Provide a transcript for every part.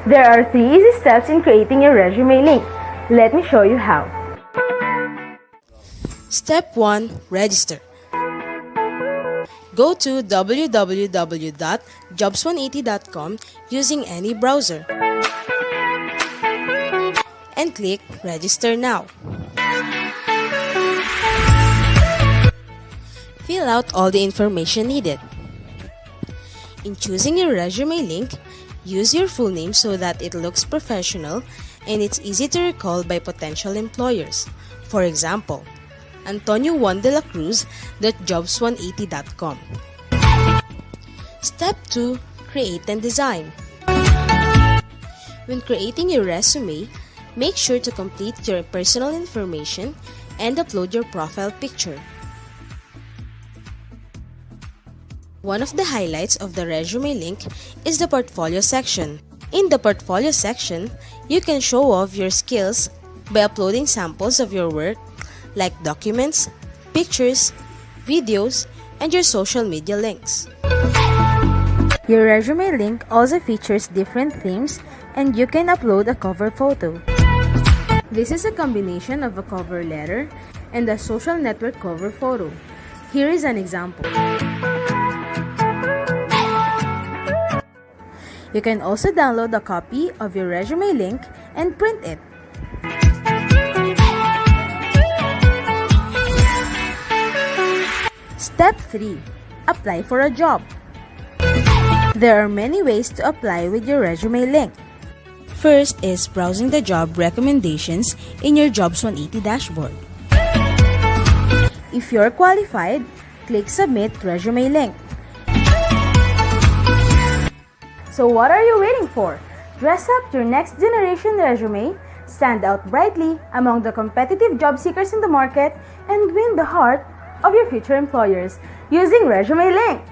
There are 3 easy steps in creating your resume link. Let me show you how. Step 1. Register. Go to www.jobs180.com using any browser and click Register Now. Fill out all the information needed. In choosing your resume link, use your full name so that it looks professional and it's easy to recall by potential employers. For example, Antonio Juan de la Cruz .jobs180.com. Step 2. Create and design. When creating your resume, make sure to complete your personal information and upload your profile picture. One of the highlights of the resume link is the portfolio section. In the portfolio section, you can show off your skills by uploading samples of your work like documents, pictures, videos, and your social media links. Your resume link also features different themes and you can upload a cover photo. This is a combination of a cover letter and a social network cover photo. Here is an example. You can also download a copy of your resume link and print it. Step 3. Apply for a job. There are many ways to apply with your resume link. First is browsing the job recommendations in your Jobs 180 dashboard. If you're qualified, click Submit Resume Link. So what are you waiting for? Dress up your next generation resume, stand out brightly among the competitive job seekers in the market, and win the heart of your future employers using Resume Link.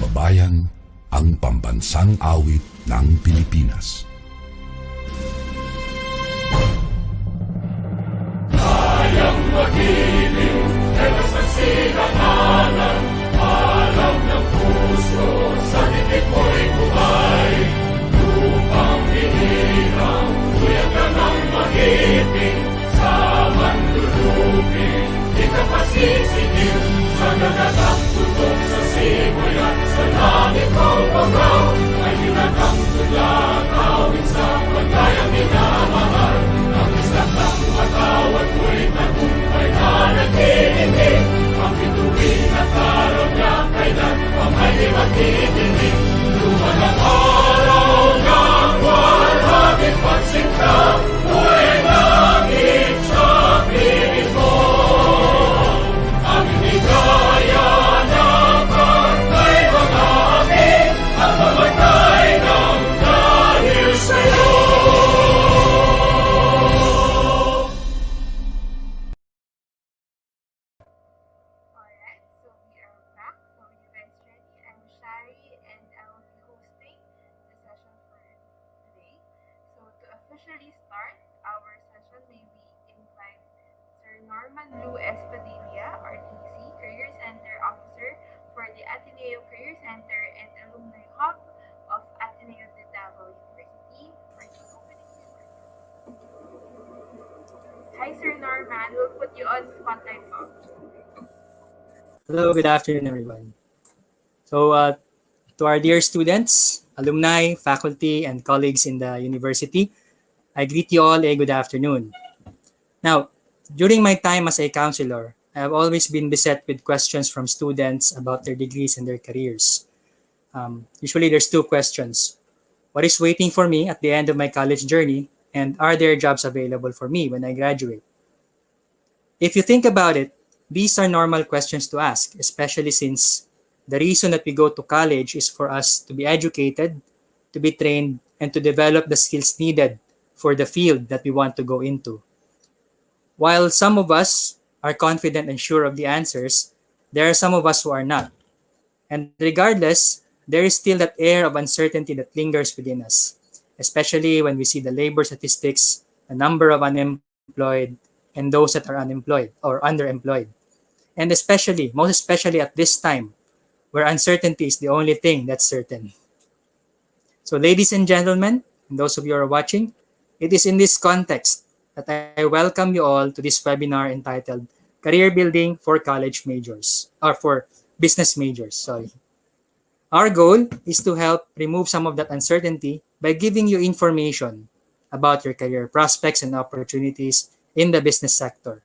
Bayan, ang pambansang awit ng Pilipinas. Kayang magiliw, ewas ang silanganan, alam ng puso, sa titik mo'y buhay. Lupang hinirang, kuya ka ng magiping, sa manluluping, di ka pasisigil, sa nagagang tutok sa simoy at sa langit ang pagaw, ay hinatang tudla, kawin sa pagkayang minamahal, ang isang ng matawad mo'y tagumpay na nag-iindig, ang bituin at araw niya kailan pamay di magtitingin, luman ang araw ng walhagit pagsinta, mo'y langit sa piling mo. Ang inigaya na pagkay mga amin, ang mamatay ng dahil sa'yo. Alright, so we are back. So you guys ready? I'm Shari and I will be hosting the session for today. So to officially start our session, may we invite Sir Norman Lou Espadilla, RTC, Career Center Officer for the Ateneo Career Center and Alumni Hub of Ateneo de Davao University for the opening remarks. Hi Sir Norman, we'll put you on spotlight mode. Hello, good afternoon, everyone. So, to our dear students, alumni, faculty, and colleagues in the university, I greet you all a good afternoon. Now, during my time as a counselor, I have always been beset with questions from students about their degrees and their careers. Usually, there's two questions. What is waiting for me at the end of my college journey, and are there jobs available for me when I graduate? If you think about it, these are normal questions to ask, especially since the reason that we go to college is for us to be educated, to be trained, and to develop the skills needed for the field that we want to go into. While some of us are confident and sure of the answers, there are some of us who are not. And regardless, there is still that air of uncertainty that lingers within us, especially when we see the labor statistics, the number of unemployed, and those that are unemployed or underemployed. And especially, most especially at this time, where uncertainty is the only thing that's certain. So, ladies and gentlemen, and those of you who are watching, it is in this context that I welcome you all to this webinar entitled Career Building for College Majors, or for Business Majors, sorry. Our goal is to help remove some of that uncertainty by giving you information about your career prospects and opportunities in the business sector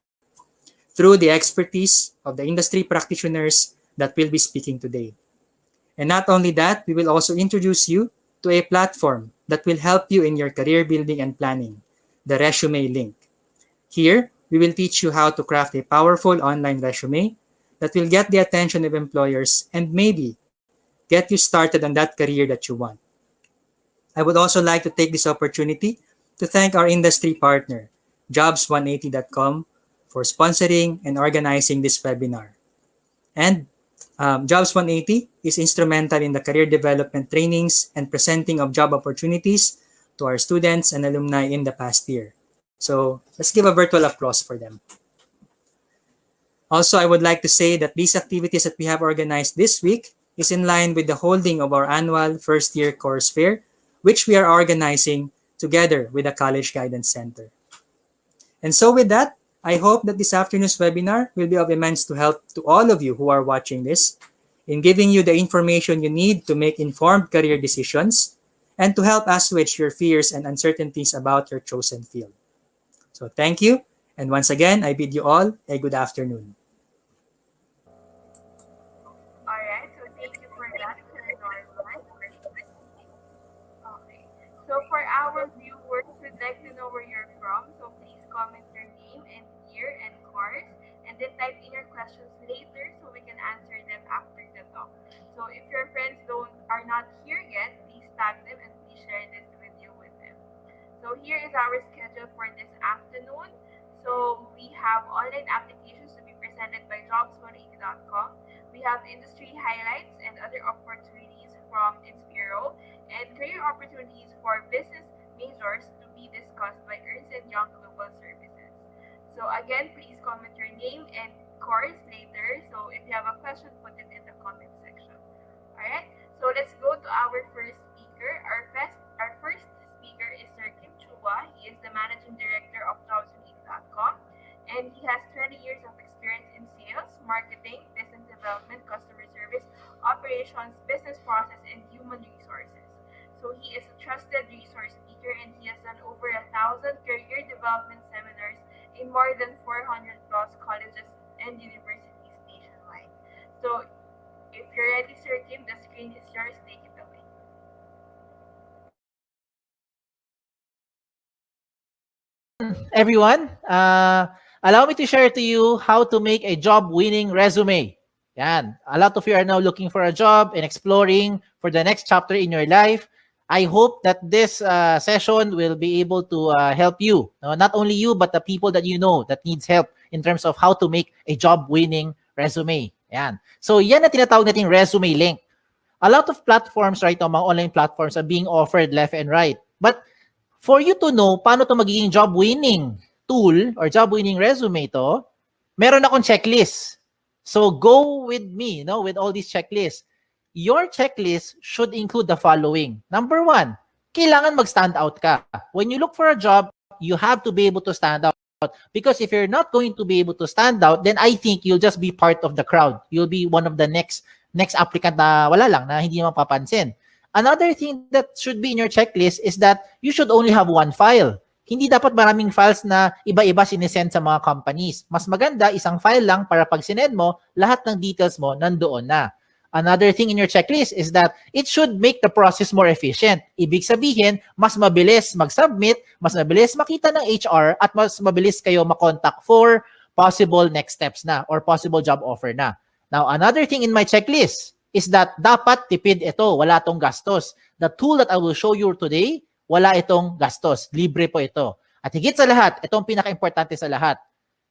through the expertise of the industry practitioners that will be speaking today. And not only that, we will also introduce you to a platform that will help you in your career building and planning, the Resume Link. Here, we will teach you how to craft a powerful online resume that will get the attention of employers and maybe get you started on that career that you want. I would also like to take this opportunity to thank our industry partner, jobs180.com, for sponsoring and organizing this webinar. And Jobs 180 is instrumental in the career development trainings and presenting of job opportunities to our students and alumni in the past year. So let's give a virtual applause for them. Also, I would like to say that these activities that we have organized this week is in line with the holding of our annual first year course fair, which we are organizing together with the College Guidance Center. And so with that, I hope that this afternoon's webinar will be of immense help to all of you who are watching this in giving you the information you need to make informed career decisions and to help assuage your fears and uncertainties about your chosen field. So thank you, and once again, I bid you all a good afternoon. Alright, so thank you for that, Sir Norman. Okay, so for our viewers, we'd like to know where you're from, so please comment your name and year and course, and then type in your questions later so we can answer them after the talk. So if your friends are not here yet, please tag them and please share this video with them. So here is our schedule for this afternoon. So we have online applications to be presented by jobs180.com. We have industry highlights and other opportunities from Inspiro and career opportunities for business majors to be discussed by Ernst& Young Global Services. So again, please comment your name and course later. So if you have a question, put it in the comment section. Alright, so let's go to our first speaker. Our first speaker is Sir Kim Chua. He is the Managing Director of JobsWeek.com, and he has 20 years of experience in sales, marketing, business development, customer service, operations, business process, and human resources. So he is a trusted resource speaker, and he has done over 1,000 career development seminars in more than 400 plus colleges and universities nationwide. So if you're ready, Sir Kim, the screen is yours. Take it away. Everyone. Allow me to share to you how to make a job-winning resume. Yan. A lot of you are now looking for a job and exploring for the next chapter in your life. I hope that this session will be able to help you. No, not only you, but the people that you know that needs help in terms of how to make a job-winning resume. Yan. So yan na tinatawag nating resume link. A lot of platforms right now, mga online platforms are being offered left and right. But for you to know paano to magiging job-winning tool or job-winning resume to, meron akong checklist. So go with me, with all these checklists. Your checklist should include the following. Number 1, kailangan mag-stand out ka. When you look for a job, you have to be able to stand out. Because if you're not going to be able to stand out, then I think you'll just be part of the crowd. You'll be one of the next applicant na wala lang, na hindi mapapansin. Another thing that should be in your checklist is that you should only have one file. Hindi dapat maraming files na iba-iba sinesend sa mga companies. Mas maganda, isang file lang para pag sinend mo, lahat ng details mo nandoon na. Another thing in your checklist is that it should make the process more efficient. Ibig sabihin, mas mabilis mag-submit, mas mabilis makita ng HR, at mas mabilis kayo makontak for possible next steps na or possible job offer na. Now, another thing in my checklist is that dapat tipid ito, wala itong gastos. The tool that I will show you today, wala itong gastos. Libre po ito. At higit sa lahat, itong pinaka-importante sa lahat,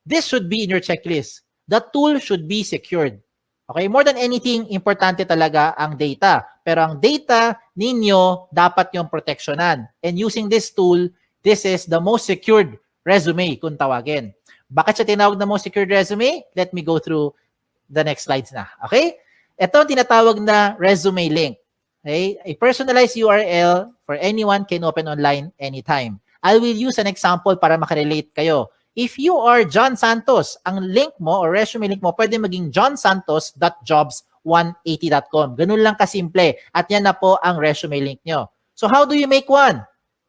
this should be in your checklist. The tool should be secured. Okay, more than anything, importante talaga ang data. Pero ang data ninyo, dapat yung protectionan. And using this tool, this is the most secured resume kung tawagin. Bakit siya tinawag na most secured resume? Let me go through the next slides na. Okay? Ito ang tinatawag na resume link. Okay? A personalized URL for anyone can open online anytime. I will use an example para makarelate kayo. If you are John Santos, ang link mo or resume link mo pwede maging johnsantos.jobs180.com. Ganun lang kasimple. At yan na po ang resume link nyo. So how do you make one?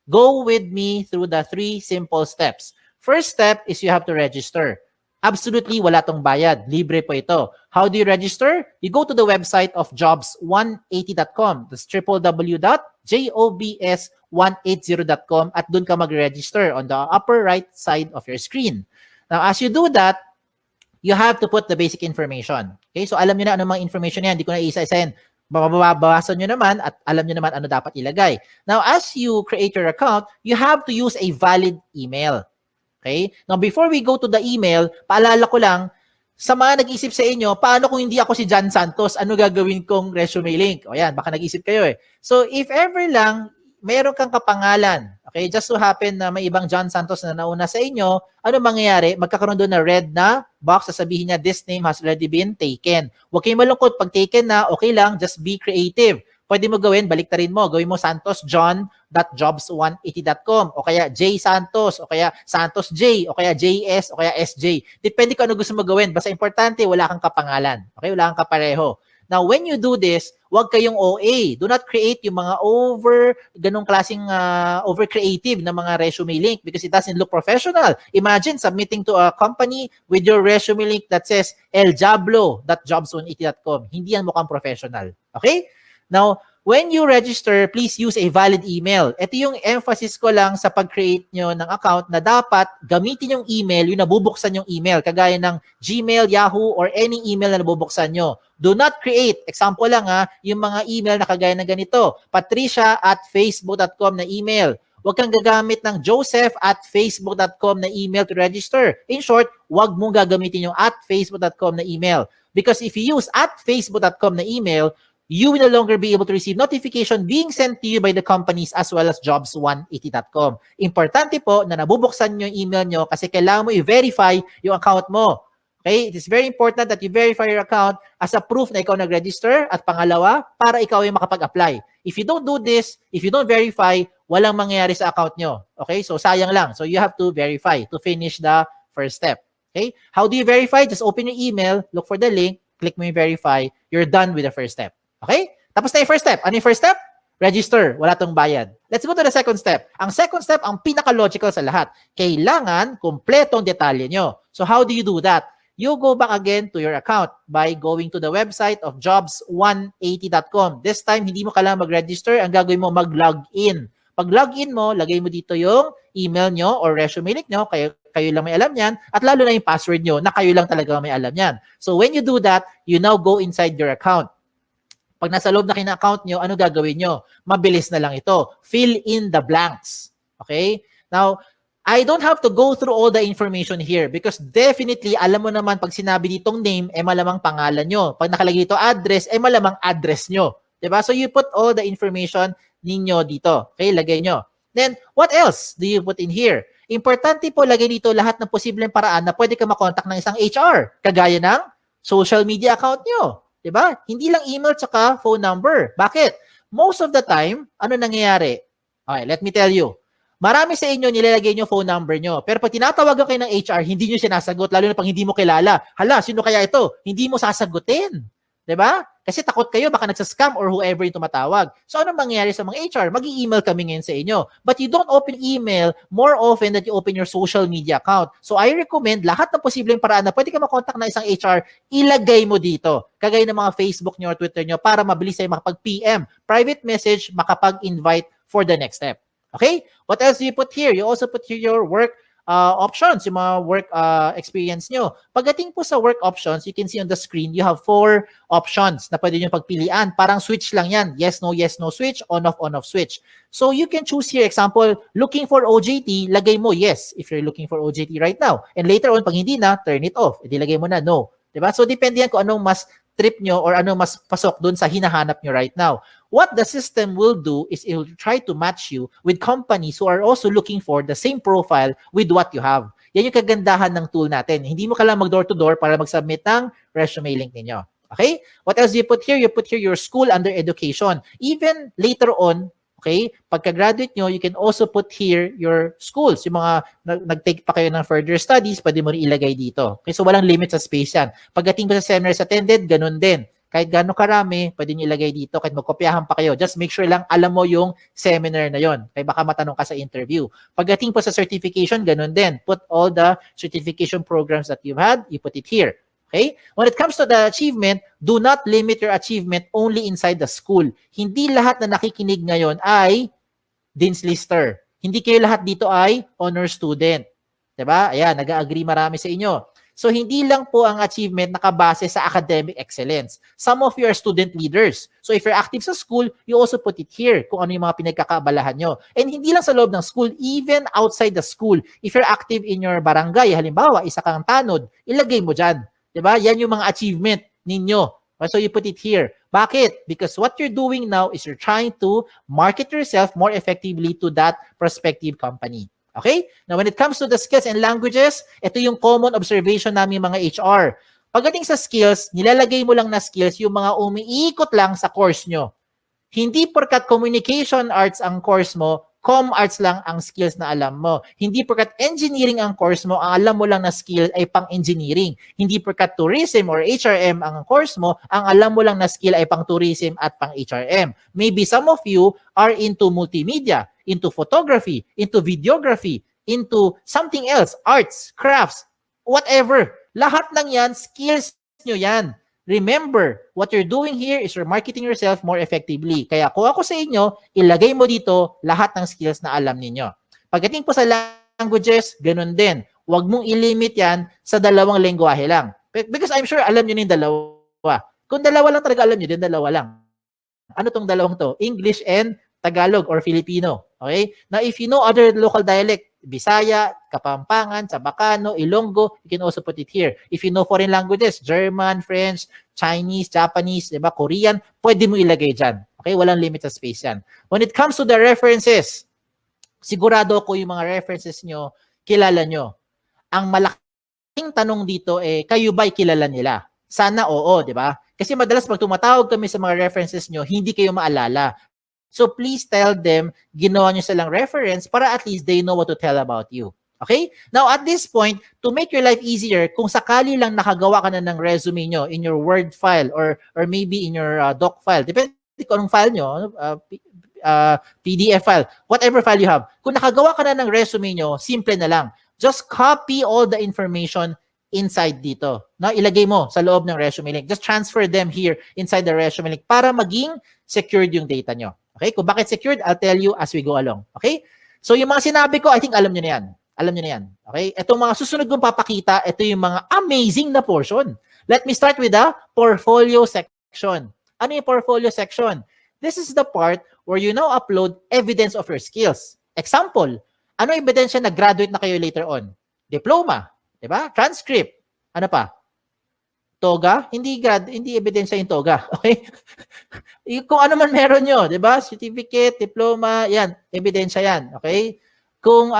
Go with me through the 3 simple steps. First step is you have to register. Absolutely, wala tong bayad. Libre po ito. How do you register? You go to the website of jobs180.com. That's www.jobs180.com at dun ka mag-register on the upper right side of your screen. Now, as you do that, you have to put the basic information. Okay? So, alam nyo na ano mga information yan. Hindi ko na isa-isahin. Babawasan nyo naman at alam nyo naman ano dapat ilagay. Now, as you create your account, you have to use a valid email. Okay? Now, before we go to the email, paalala ko lang, sa mga nag-isip sa inyo, paano kung hindi ako si John Santos, ano gagawin kong resume link? O yan, baka nag-isip kayo eh. So, if ever lang, meron kang kapangalan, okay, just so happen na may ibang John Santos na nauna sa inyo, ano mangyayari? Magkakaroon doon na red na box, sasabihin niya, this name has already been taken. Huwag kayong malungkot. Pag taken na, okay lang, just be creative. Pwede mo gawin, baliktarin mo. Gawin mo santosjohn.jobs180.com o kaya J Santos o kaya Santos J o kaya JS o kaya SJ. Depende kung ano gusto mo gawin. Basta importante, wala kang kapangalan. Okay? Wala kang kapareho. Now, when you do this, huwag kayong OA. Do not create yung mga ganong klaseng over creative na mga resume link because it doesn't look professional. Imagine submitting to a company with your resume link that says eljablo.jobs180.com. Hindi yan mukhang professional. Okay? Now, when you register, please use a valid email. Ito yung emphasis ko lang sa pag-create nyo ng account na dapat gamitin yung email, yung nabubuksan yung email, kagaya ng Gmail, Yahoo, or any email na nabubuksan nyo. Do not create, example lang yung mga email na kagaya ng ganito, patricia@facebook.com na email. Huwag kang gagamit ng joseph@facebook.com na email to register. In short, huwag mong gagamitin yung @facebook.com na email. Because if you use at facebook.com na email, you will no longer be able to receive notification being sent to you by the companies as well as jobs180.com. Importante po na nabubuksan nyo yung email nyo kasi kailangan mo i-verify yung account mo. Okay? It is very important that you verify your account as a proof na ikaw nag-register at pangalawa, para ikaw ay makapag-apply. If you don't do this, if you don't verify, walang mangyayari sa account nyo. Okay? So sayang lang. So you have to verify to finish the first step. Okay? How do you verify? Just open your email, look for the link, click mo yung verify, you're done with the first step. Okay? Tapos na yung first step. Ano yung first step? Register. Wala tong bayad. Let's go to the second step. Ang second step, ang pinaka-logical sa lahat. Kailangan kumpletong detalye nyo. So how do you do that? You go back again to your account by going to the website of jobs180.com. This time, hindi mo kailangan mag-register. Ang gagawin mo, mag-login. Pag login mo, lagay mo dito yung email nyo or resume link nyo. Kayo lang may alam yan. At lalo na yung password nyo na kayo lang talaga may alam yan. So when you do that, you now go inside your account. Pag nasa loob na kayo ng account nyo, ano gagawin nyo? Mabilis na lang ito. Fill in the blanks. Okay? Now, I don't have to go through all the information here because definitely, alam mo naman pag sinabi ditong name, malamang pangalan nyo. Pag nakalagay dito address, malamang address nyo. Diba? So you put all the information ninyo dito. Okay? Lagay nyo. Then, what else do you put in here? Importante po, lagay dito lahat ng posibleng paraan na pwede ka makontak ng isang HR. Kagaya ng social media account nyo. Diba? Hindi lang email tsaka phone number. Bakit? Most of the time, ano nangyayari? Okay, let me tell you. Marami sa inyo nilalagay nyo phone number nyo. Pero pag tinatawagan kayo ng HR, hindi nyo sinasagot. Lalo na pag hindi mo kilala. Hala, sino kaya ito? Hindi mo sasagutin. Diba? Kasi takot kayo, baka nagsascam or whoever yung tumatawag. So, anong mangyayari sa mga HR? Mag-i-email kami ngayon sa inyo. But you don't open email more often than you open your social media account. So, I recommend lahat ng posibleng paraan na pwede ka makontak na isang HR, ilagay mo dito. Kagaya ng mga Facebook nyo or Twitter nyo para mabilis tayo makapag-PM. Private message, makapag-invite for the next step. Okay? What else do you put here? You also put here your work options, yung mga work experience nyo. Pagdating po sa work options, you can see on the screen, you have 4 options na pwede nyo pagpilian. Parang switch lang yan. Yes, no switch, on, off switch. So you can choose here, example, looking for OJT, lagay mo yes if you're looking for OJT right now. And later on, pag hindi na, turn it off. E lagay mo na no. Diba? So depende yan kung anong mas trip nyo or ano mas pasok dun sa hinahanap nyo right now. What the system will do is it will try to match you with companies who are also looking for the same profile with what you have. Yan yung kagandahan ng tool natin. Hindi mo kailangan mag-door-to-door para mag-submit ng resume link ninyo. Okay? What else do you put here? You put here your school under education. Even later on, okay, pagka-graduate nyo, you can also put here your schools. Yung mga nag-take pa kayo ng further studies, pwede mo rin ilagay dito. Okay, so walang limit sa space yan. Pagdating po sa seminars attended, ganun din. Kahit gano'ng karami, pwede nyo ilagay dito. Kahit magkopyahan pa kayo. Just make sure lang alam mo yung seminar na yon. Kaya baka matanong ka sa interview. Pagdating po sa certification, ganun din. Put all the certification programs that you've had, you put it here. Okay? When it comes to the achievement, do not limit your achievement only inside the school. Hindi lahat na nakikinig ngayon ay Dean's Lister. Hindi kayo lahat dito ay honor student. Diba? Ayan, nag-agree marami sa inyo. So, hindi lang po ang achievement nakabase sa academic excellence. Some of you are student leaders. So, if you're active sa school, you also put it here kung ano yung mga pinagkakaabalahan nyo. And hindi lang sa loob ng school, even outside the school. If you're active in your barangay, halimbawa, isa kang tanod, ilagay mo dyan. Diba? Yan yung mga achievement ninyo. So, you put it here. Bakit? Because what you're doing now is you're trying to market yourself more effectively to that prospective company. Okay? Now, when it comes to the skills and languages, ito yung common observation namin mga HR. Pagdating sa skills, nilalagay mo lang na skills yung mga umiikot lang sa course nyo. Hindi porkat communication arts ang course mo, com arts lang ang skills na alam mo. Hindi porkat engineering ang course mo, ang alam mo lang na skill ay pang-engineering. Hindi porkat tourism or HRM ang course mo, ang alam mo lang na skill ay pang-tourism at pang-HRM. Maybe some of you are into multimedia, into photography, into videography, into something else, arts, crafts, whatever. Lahat ng yan, skills nyo yan. Remember, what you're doing here is you're marketing yourself more effectively. Kaya kung ako sa inyo, ilagay mo dito lahat ng skills na alam ninyo. Pagdating po sa languages, ganun din. Huwag mong ilimit yan sa 2 lengguwahe lang. Because I'm sure alam nyo na yung dalawa. Kung dalawa lang talaga alam nyo, din dalawa lang. Ano tong dalawang to? English and Tagalog or Filipino. Okay? Now, if you know other local dialect, Bisaya, Kapampangan, Sabacano, Ilonggo, you can also put it here. If you know foreign languages, German, French, Chinese, Japanese, diba, Korean, pwede mo ilagay dyan. Okay, walang limit sa space yan. When it comes to the references, sigurado ko yung mga references nyo, kilala nyo. Ang malaking tanong dito kayo ba'y kilala nila? Sana oo, di ba? Kasi madalas pag tumatawag kami sa mga references nyo, hindi kayo maalala. So please tell them, ginawa nyo silang reference para at least they know what to tell about you. Okay? Now at this point, to make your life easier, kung sakali lang nakagawa ka na ng resume nyo in your Word file or maybe in your doc file, depende kung anong file nyo, PDF file, whatever file you have. Kung nakagawa ka na ng resume nyo, simple na lang. Just copy all the information inside dito. No, ilagay mo sa loob ng resume link. Just transfer them here inside the resume link para maging secured yung data nyo. Okay? Kung bakit secured, I'll tell you as we go along. Okay? So yung mga sinabi ko, I think alam nyo na yan. Alam nyo na yan. Okay? Itong mga susunod kong papakita, ito yung mga amazing na portion. Let me start with the portfolio section. Ano yung portfolio section? This is the part where you now upload evidence of your skills. Example, ano ebidensya na graduate na kayo later on? Diploma, 'di ba? Transcript. Ano pa? Toga, hindi ebidensya yung toga. Okay? Kung ano man meron nyo, 'di ba? Certificate, diploma, 'yan, ebidensya 'yan, okay? Kung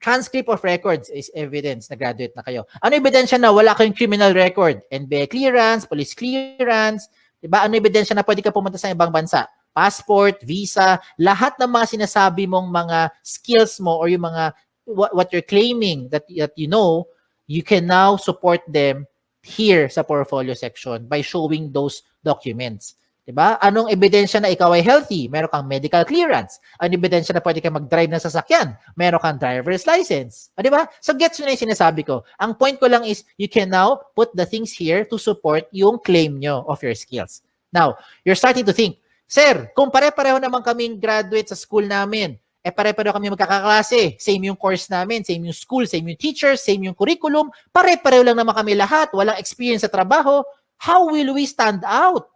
transcript of records is evidence na graduate na kayo. Ano ebidensya na wala kayong criminal record? NBA clearance, police clearance, 'di ba? Ano ebidensya na pwede ka pumunta sa ibang bansa? Passport, visa, lahat ng mga sinasabi mong mga skills mo or yung mga what you're claiming that you know, you can now support them here sa portfolio section by showing those documents. Diba? Anong ebidensya na ikaw ay healthy? Meron kang medical clearance. Anong ebidensya na pwede kang mag-drive ng sasakyan? Meron kang driver's license. Diba? So gets nyo na yung sinasabi ko. Ang point ko lang is you can now put the things here to support yung claim nyo of your skills. Now, you're starting to think, Sir, kung pare-pareho naman kaming graduate sa school namin, pare-pareho kami magkakaklase, same yung course namin, same yung school, same yung teachers, same yung curriculum, pare-pareho lang naman kami lahat, walang experience sa trabaho, how will we stand out?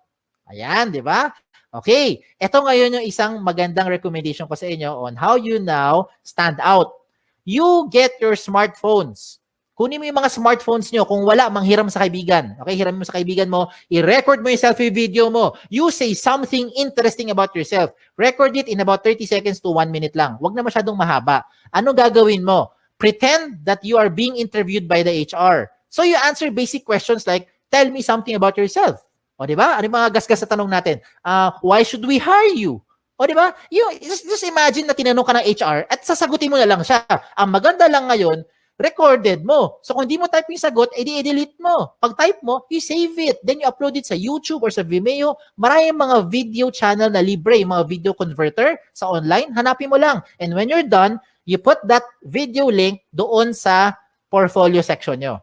Ayan, di ba? Okay, ito ngayon yung isang magandang recommendation ko sa inyo on how you now stand out. You get your smartphones. Kunin mo yung mga smartphones nyo. Kung wala, manghiram sa kaibigan. Okay, hiram mo sa kaibigan mo. I-record mo yung selfie video mo. You say something interesting about yourself. Record it in about 30 seconds to 1 minute lang. Huwag na masyadong mahaba. Ano gagawin mo? Pretend that you are being interviewed by the HR. So you answer basic questions like, tell me something about yourself. O, di ba? Ano yung mga gasgas sa tanong natin? Why should we hire you? O, di ba? Just imagine na tinanong ka ng HR at sasagutin mo na lang siya. Ang maganda lang ngayon, recorded mo. So kung hindi mo type yung sagot, i-delete mo. Pag type mo, you save it. Then you upload it sa YouTube or sa Vimeo. Maraming mga video channel na libre, mga video converter sa online. Hanapin mo lang. And when you're done, you put that video link doon sa portfolio section nyo.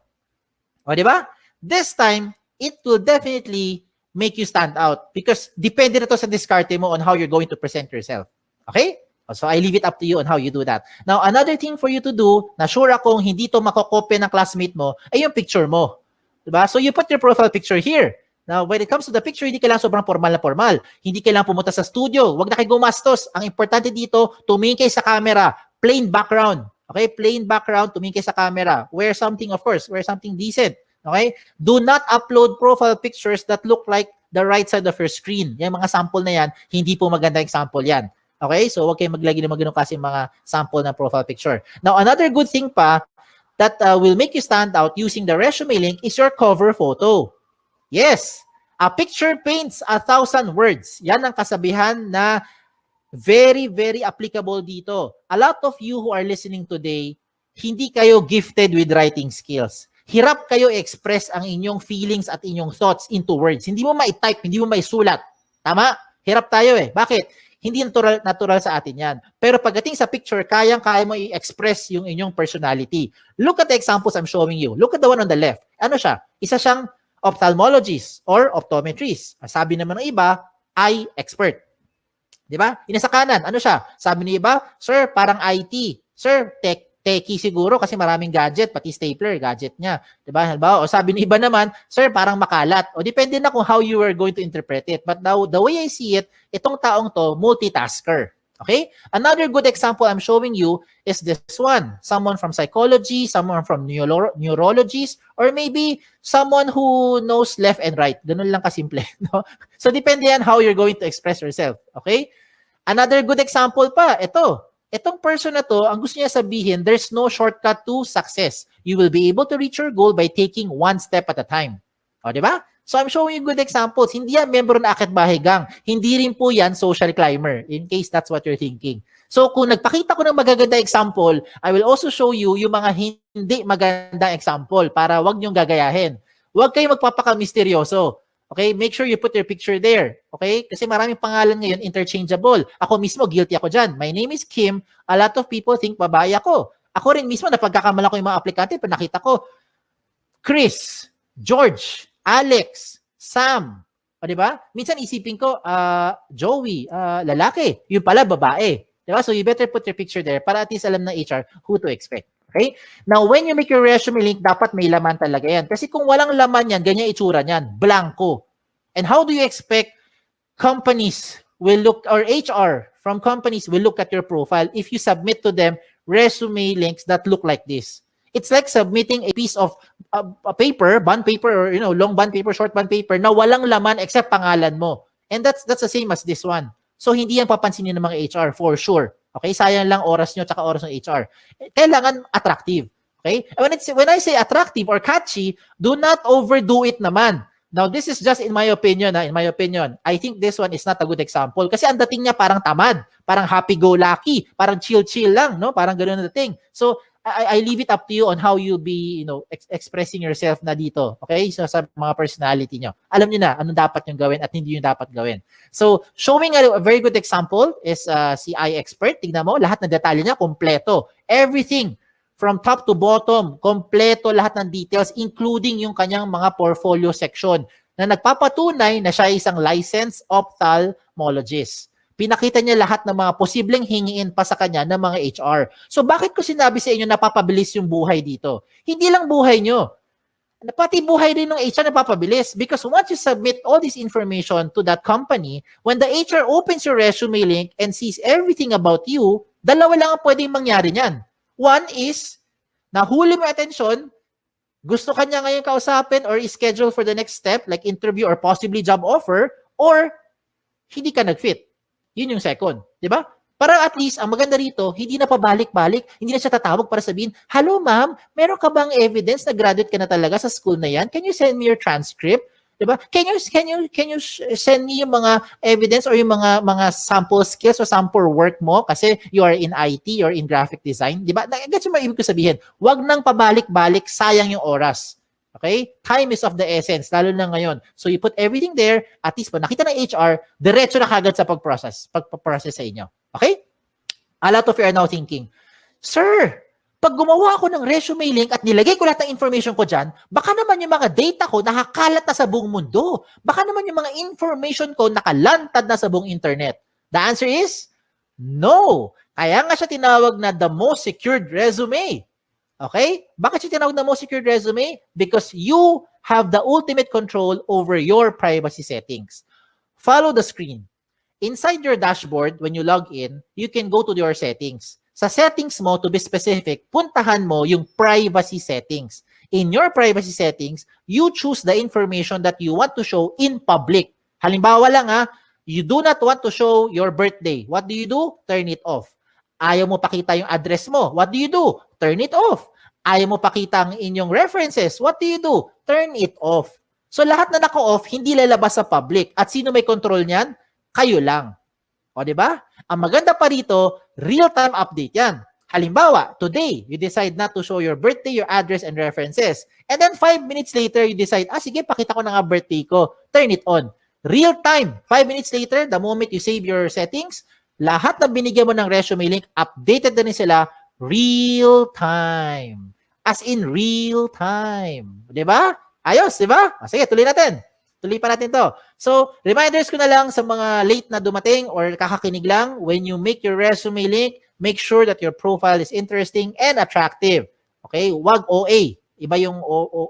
O, di ba? This time, it will definitely make you stand out because depende na to sa diskarte mo on how you're going to present yourself. Okay? So I leave it up to you on how you do that. Now, another thing for you to do, na sure akong hindi to makokopya ng classmate mo, ay yung picture mo. Diba? So you put your profile picture here. Now, when it comes to the picture, hindi kailangan sobrang formal na formal. Hindi kailangan pumunta sa studio. Huwag na kayo gumastos. Ang importante dito, tumingin kayo sa camera. Plain background. Okay? Plain background, tumingin kayo sa camera. Wear something, of course. Wear something decent. Okay? Do not upload profile pictures that look like the right side of your screen. Yung mga sample na yan, hindi po maganda example yan. Okay? So, huwag kayong maglagay ng magandang kasi mga sample na profile picture. Now, another good thing pa that will make you stand out using the resume link is your cover photo. Yes! A picture paints 1,000 words. Yan ang kasabihan na very, very applicable dito. A lot of you who are listening today, hindi kayo gifted with writing skills. Hirap kayo express ang inyong feelings at inyong thoughts into words. Hindi mo ma-type, hindi mo ma-sulat. Tama? Hirap tayo eh. Bakit? Hindi natural sa atin yan. Pero pagdating sa picture, kayang-kaya mo i-express yung inyong personality. Look at the examples I'm showing you. Look at the one on the left. Ano siya? Isa siyang ophthalmologist or optometrist. Sabi naman ng iba, eye expert. Di ba? Ina sa kanan, ano siya? Sabi ng iba, sir, parang IT. Sir, techie siguro kasi maraming gadget, pati stapler, gadget niya. Diba? Halimbawa, o sabi ng iba naman, sir, parang makalat. O depende na kung how you are going to interpret it. But now, the way I see it, itong taong to, multitasker. Okay? Another good example I'm showing you is this one. Someone from psychology, someone from neurologies, or maybe someone who knows left and right. Ganun lang kasimple. No? So, depende yan how you're going to express yourself. Okay? Another good example pa, ito. Itong person na to, ang gusto niya sabihin, there's no shortcut to success. You will be able to reach your goal by taking one step at a time. O, di ba? So I'm showing you good examples. Hindi yan member na Akit Bahay Gang. Hindi rin po yan social climber, in case that's what you're thinking. So kung nagpakita ko ng magaganda example, I will also show you yung mga hindi magandang example para wag niyong gagayahin. Huwag kayong magpapaka-misteryoso. Okay? Make sure you put your picture there. Okay? Kasi maraming pangalan ngayon interchangeable. Ako mismo, guilty ako dyan. My name is Kim. A lot of people think babae ako. Ako rin mismo, napagkakamala ko yung mga aplikante, pag nakita ko, Chris, George, Alex, Sam. O, di ba? Minsan isipin ko, Joey, lalaki. Yung pala, babae. Di ba? So you better put your picture there para at least alam ng HR who to expect. Okay? Now, when you make your resume link, dapat may laman talaga yan. Kasi kung walang laman yan, ganyan itsura niyan. Blanco. And how do you expect companies will look, or HR from companies will look at your profile if you submit to them resume links that look like this? It's like submitting a piece of a paper, bond paper, or long bond paper, short bond paper na walang laman except pangalan mo. And that's the same as this one. So hindi yan papansinin ng mga HR for sure. Okay? Sayang lang oras nyo tsaka oras ng HR. Kailangan attractive. Okay? When I say attractive or catchy, do not overdo it naman. Now, this is just in my opinion. In my opinion, I think this one is not a good example. Kasi ang dating niya parang tamad, parang happy-go-lucky, parang chill-chill lang, no? Parang ganoon na dating. So, I leave it up to you on how you'll be, expressing yourself na dito. Okay? So, sa mga personality nyo. Alam niyo na anong dapat yung gawin at hindi yung dapat gawin. So, showing a very good example is si iExpert. Tignan mo, lahat ng detalye niya, kompleto. Everything from top to bottom, kompleto lahat ng details, including yung kanyang mga portfolio section na nagpapatunay na siya ay isang licensed ophthalmologist. Pinakita niya lahat ng mga posibleng hingiin pa sa kanya ng mga HR. So bakit ko sinabi sa inyo napapabilis yung buhay dito? Hindi lang buhay nyo. Pati buhay rin ng HR napapabilis because once you submit all this information to that company, when the HR opens your resume link and sees everything about you, dalawa lang ang pwedeng mangyari niyan. One is, nahuli mo atensyon, gusto kanya ngayon kausapin or schedule for the next step like interview or possibly job offer, or hindi ka nag-fit. Yun yung second. Di ba? Para at least, ang maganda rito, hindi na pabalik-balik, hindi na siya tatawag para sabihin, hello ma'am, meron ka bang evidence na graduate ka na talaga sa school na yan? Can you send me your transcript? Diba? Can you send me yung mga evidence or yung mga sample skills or sample work mo kasi you are in IT or in graphic design? Diba? Gets mo ibig ko sabihin? Wag nang pabalik-balik, sayang yung oras. Okay? Time is of the essence, lalo na ngayon. So you put everything there, at least pag nakita ng HR, diretso na kagad sa pagprocess sa inyo. Okay? A lot of you are now thinking, Sir, pag gumawa ako ng resume link at nilagay ko lahat ng information ko dyan, baka naman yung mga data ko nakakalat na sa buong mundo. Baka naman yung mga information ko nakalantad na sa buong internet. The answer is, no. Kaya nga siya tinawag na the most secured resume. Okay? Bakit siya tinawag na most secured resume? Because you have the ultimate control over your privacy settings. Follow the screen. Inside your dashboard, when you log in, you can go to your settings. Sa settings mo, to be specific, puntahan mo yung privacy settings. In your privacy settings, you choose the information that you want to show in public. Halimbawa lang you do not want to show your birthday. What do? Turn it off. Ayaw mo pakita yung address mo. What do? Turn it off. Ayaw mo pakita ang inyong references. What do? Turn it off. So lahat na naka-off, hindi lalabas sa public. At sino may control niyan? Kayo lang. O, di ba? Ang maganda pa rito, real-time update yan. Halimbawa, today, you decide not to show your birthday, your address, and references. And then 5 minutes later, you decide, sige, pakita ko na nga birthday ko. Turn it on. Real-time. 5 minutes later, the moment you save your settings, lahat na binigyan mo ng resume link, updated na rin sila real-time. As in real-time. Di ba? Ayos, di ba? Sige, tuloy natin. Tuloy pa natin to. So, reminders ko na lang sa mga late na dumating or kakakinig lang, when you make your resume link, make sure that your profile is interesting and attractive. Okay? Wag OA. Iba yung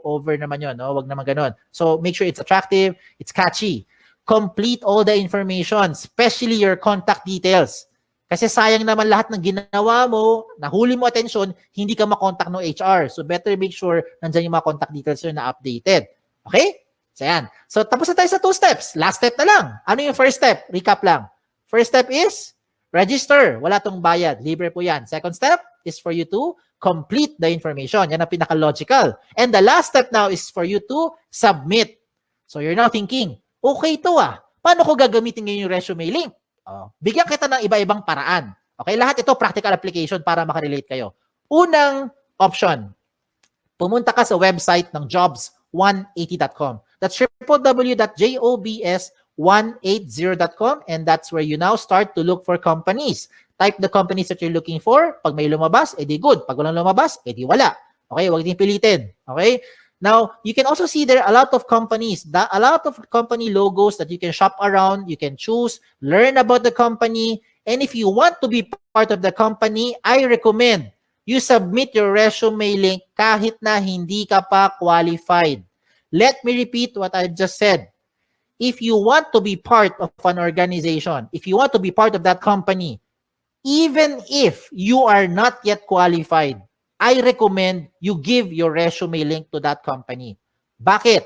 over naman yun. No? Wag naman ganun. So, make sure it's attractive, it's catchy. Complete all the information, especially your contact details. Kasi sayang naman lahat ng ginawa mo, nahuli mo atensyon, hindi ka makontak ng HR. So better make sure nandyan yung mga contact details na updated. Okay? So yan. So tapos na tayo sa 2 steps. Last step na lang. Ano yung first step? Recap lang. First step is register. Wala tong bayad. Libre po yan. Second step is for you to complete the information. Yan ang pinaka-logical. And the last step now is for you to submit. So you're now thinking, okay to paano ko gagamitin ngayon yung resume link? Bigyan kita ng iba-ibang paraan. Okay, lahat ito practical application para makarelate kayo. Unang option, pumunta ka sa website ng jobs180.com. That's www.jobs180.com, and that's where you now start to look for companies. Type the companies that you're looking for. Pag may lumabas, edi good. Pag walang lumabas, edi wala. Okay, huwag din pilitin. Okay? Now, you can also see there a lot of companies, a lot of company logos that you can shop around, you can choose, learn about the company, and if you want to be part of the company, I recommend you submit your resume link kahit na hindi ka pa qualified. Let me repeat what I just said. If you want to be part of an organization, if you want to be part of that company, even if you are not yet qualified, I recommend you give your resume link to that company. Bakit?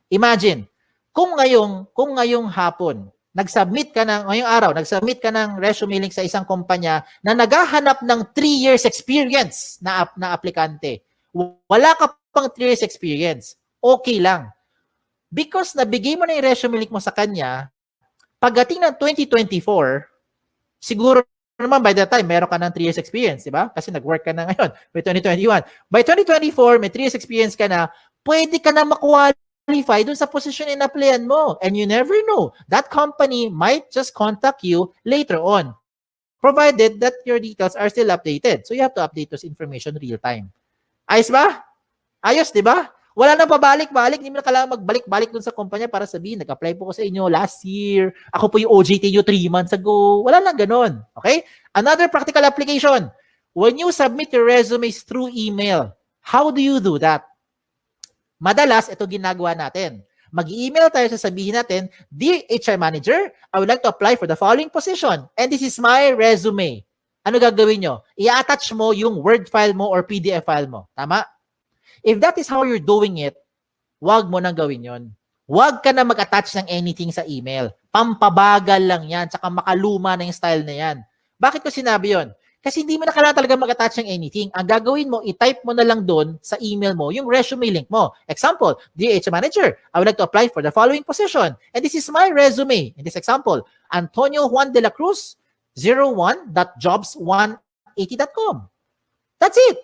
Imagine, kung ngayong hapon, ngayong araw, nagsubmit ka ng resume link sa isang kumpanya na naghahanap ng 3 years experience na aplikante. Wala ka pang 3 years experience. Okay lang. Because nabigay mo na yung resume link mo sa kanya, pagdating ng 2024, siguro naman by that time, meron ka ng 3 years experience, di ba? Kasi nag-work ka na ngayon by 2021. By 2024, may 3 years experience ka na, pwede ka na makuha-qualify dun sa position in-applyan mo. And you never know. That company might just contact you later on, provided that your details are still updated. So you have to update those information real time. Ayos ba? Ayos, di ba? Wala nang pabalik-balik. Hindi mo na kailangan magbalik-balik dun sa kumpanya para sabihin, nag-apply po ko sa inyo last year. Ako po yung OJT nyo 3 months ago. Wala lang ganun. Okay? Another practical application. When you submit your resumes through email, how do you do that? Madalas, ito ginagawa natin. Mag-email tayo, sasabihin natin, Dear HR Manager, I would like to apply for the following position. And this is my resume. Ano gagawin nyo? I-attach mo yung Word file mo or PDF file mo. Tama? If that is how you're doing it, wag mo nang gawin yon. Wag ka na mag-attach ng anything sa email. Pampabagal lang yan, tsaka makaluma na yung style na yan. Bakit ko sinabi yon? Kasi hindi mo na kailangan talaga mag-attach ng anything. Ang gagawin mo, i-type mo na lang doon sa email mo yung resume link mo. Example, Dear HR Manager, I would like to apply for the following position. And this is my resume. In this example, Antonio Juan de la Cruz, 01.jobs180.com. That's it.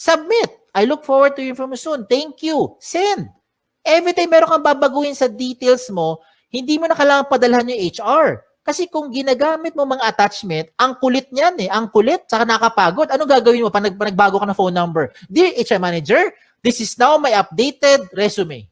Submit. I look forward to your information. Thank you. Send. Every time meron kang babaguhin sa details mo, hindi mo na kailangan padalhan yung HR. Kasi kung ginagamit mo mga attachment, ang kulit niyan Ang kulit, saka nakapagod. Ano gagawin mo pag nagbago ka ng phone number? Dear HR Manager, this is now my updated resume.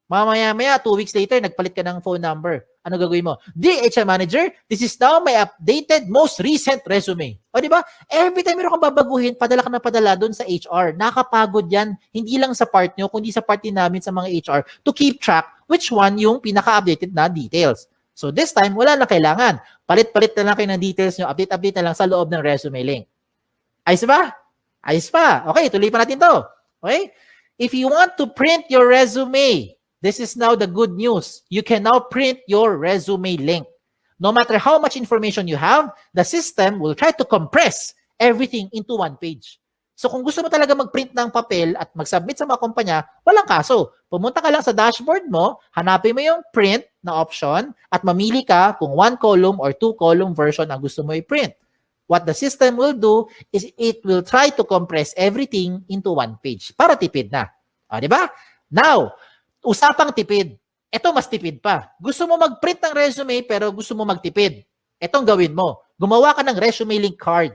Mamaya-maya, 2 weeks later, nagpalit ka ng phone number. Ano gagawin mo? Dear HR Manager, this is now my updated, most recent resume. O di ba? Every time meron kang babaguhin, padala ka na padala doon sa HR. Nakakapagod yan, hindi lang sa part nyo, kundi sa part din namin sa mga HR to keep track which one yung pinaka-updated na details. So this time, wala na kailangan. Palit-palit na lang kayo ng details nyo, update-update na lang sa loob ng resume link. Ayos ba? Ayos pa. Okay, tuloy pa natin to. Okay? If you want to print your resume, this is now the good news. You can now print your resume link. No matter how much information you have, the system will try to compress everything into one page. So kung gusto mo talaga mag-print ng papel at mag-submit sa mga kumpanya, walang kaso. Pumunta ka lang sa dashboard mo, hanapin mo yung print na option at mamili ka kung 1 column or 2 column version ang gusto mo i-print. What the system will do is it will try to compress everything into one page para tipid na. O, di ba? Now, usapang tipid. Ito mas tipid pa. Gusto mo mag-print ng resume pero gusto mo magtipid. Itong gawin mo. Gumawa ka ng resume link card.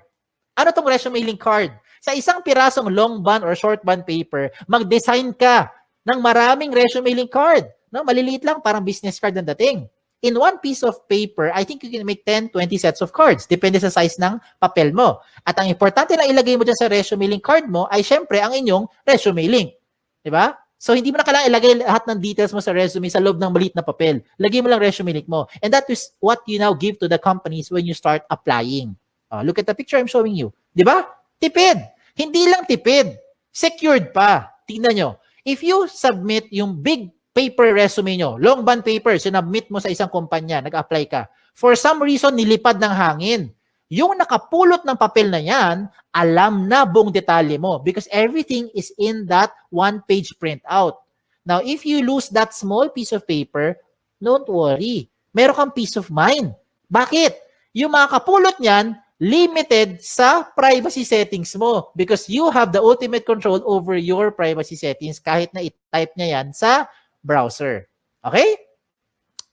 Ano tong resume link card? Sa isang pirasong long bond or short bond paper, mag-design ka ng maraming resume link card. No, maliliit lang, parang business card ang dating. In one piece of paper, I think you can make 10, 20 sets of cards. Depende sa size ng papel mo. At ang importante lang ilagay mo dyan sa resume link card mo ay syempre ang inyong resume link. Diba? So, hindi mo na kailangan ilagay lahat ng details mo sa resume sa loob ng maliit na papel. Lagay mo lang resume link mo. And that is what you now give to the companies when you start applying. Look at the picture I'm showing you. Di ba? Tipid. Hindi lang tipid. Secured pa. Tingnan nyo. If you submit yung big paper resume nyo, long bond paper, sinubmit mo sa isang kumpanya, nag-apply ka. For some reason, nilipad ng hangin. Yung nakapulot ng papel na yan, alam na buong detalye mo because everything is in that one-page printout. Now, if you lose that small piece of paper, don't worry. Meron kang peace of mind. Bakit? Yung mga kapulot niyan, limited sa privacy settings mo because you have the ultimate control over your privacy settings kahit na i-type niya yan sa browser. Okay?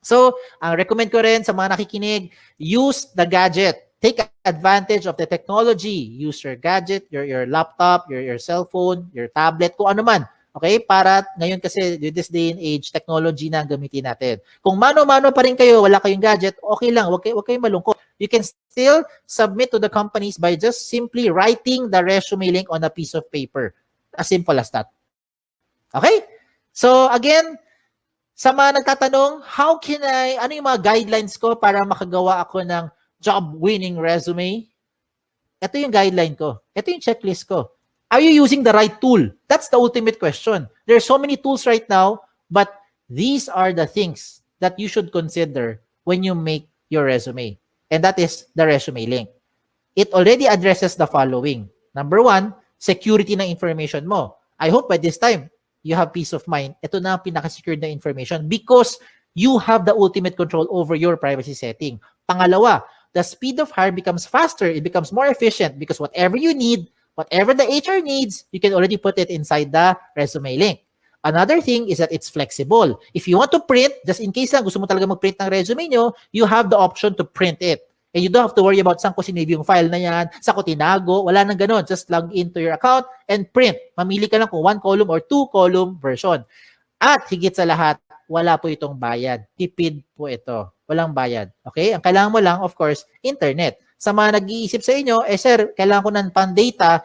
So, ang recommend ko rin sa mga nakikinig, use the gadget. Take advantage of the technology. Use your gadget, your laptop, your cell phone, your tablet, kung ano man. Okay? Para ngayon kasi, this day and age, technology na ang gamitin natin. Kung mano-mano pa rin kayo, wala kayong gadget, okay lang. Huwag kayong malungkot. You can still submit to the companies by just simply writing the resume link on a piece of paper. As simple as that. Okay? So, again, sa mga nagtatanong, ano yung mga guidelines ko para makagawa ako ng job-winning resume? Ito yung guideline ko. Ito yung checklist ko. Are you using the right tool? That's the ultimate question. There are so many tools right now, but these are the things that you should consider when you make your resume. And that is the resume link. It already addresses the following. Number 1, security ng information mo. I hope by this time, you have peace of mind. Ito na ang pinaka-secured na information because you have the ultimate control over your privacy setting. Pangalawa, the speed of hire becomes faster. It becomes more efficient because whatever you need, whatever the HR needs, you can already put it inside the resume link. Another thing is that it's flexible. If you want to print, just in case lang gusto mo talaga mag-print ng resume nyo, you have the option to print it. And you don't have to worry about saan ko sinave yung file na yan, saan ko tinago, wala nang ganun. Just log into your account and print. Mamili ka lang kung 1 column or 2 column version. At higit sa lahat, wala po itong bayad. Tipid po ito. Walang bayad. Okay? Ang kailangan mo lang, of course, internet. Sa mga nag-iisip sa inyo, sir, kailangan ko ng pan-data,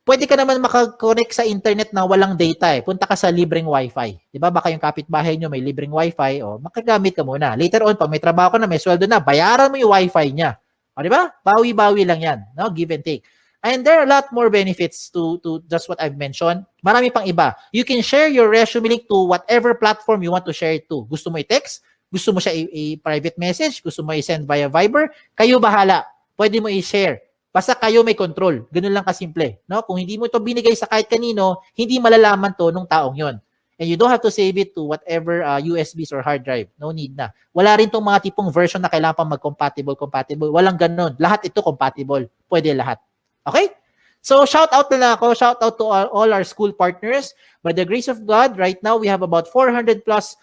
pwede ka naman makakonect sa internet na walang data eh. Punta ka sa libreng wifi. Di ba? Baka yung kapitbahay nyo may libreng wifi, o makagamit ka muna. Later on, pag may trabaho ka na, may sweldo na, bayaran mo yung wifi niya. O di ba? Bawi-bawi lang yan. No? Give and take. And there are a lot more benefits to just what I've mentioned. Marami pang iba. You can share your resume link to whatever platform you want to share it to. Gusto mo i-text? Gusto mo siya i-private message? Gusto mo i-send via Viber? Kayo bahala. Pwede mo i-share. Basta kayo may control. Ganun lang kasimple. No? Kung hindi mo ito binigay sa kahit kanino, hindi malalaman to nung taong yon. And you don't have to save it to whatever USBs or hard drive. No need na. Wala rin tong mga tipong version na kailangan pang mag-compatible. Walang ganun. Lahat ito compatible. Pwede lahat. Okay? So, shout out na lang ako. Shout out to all our school partners. By the grace of God, right now, we have about 400 plus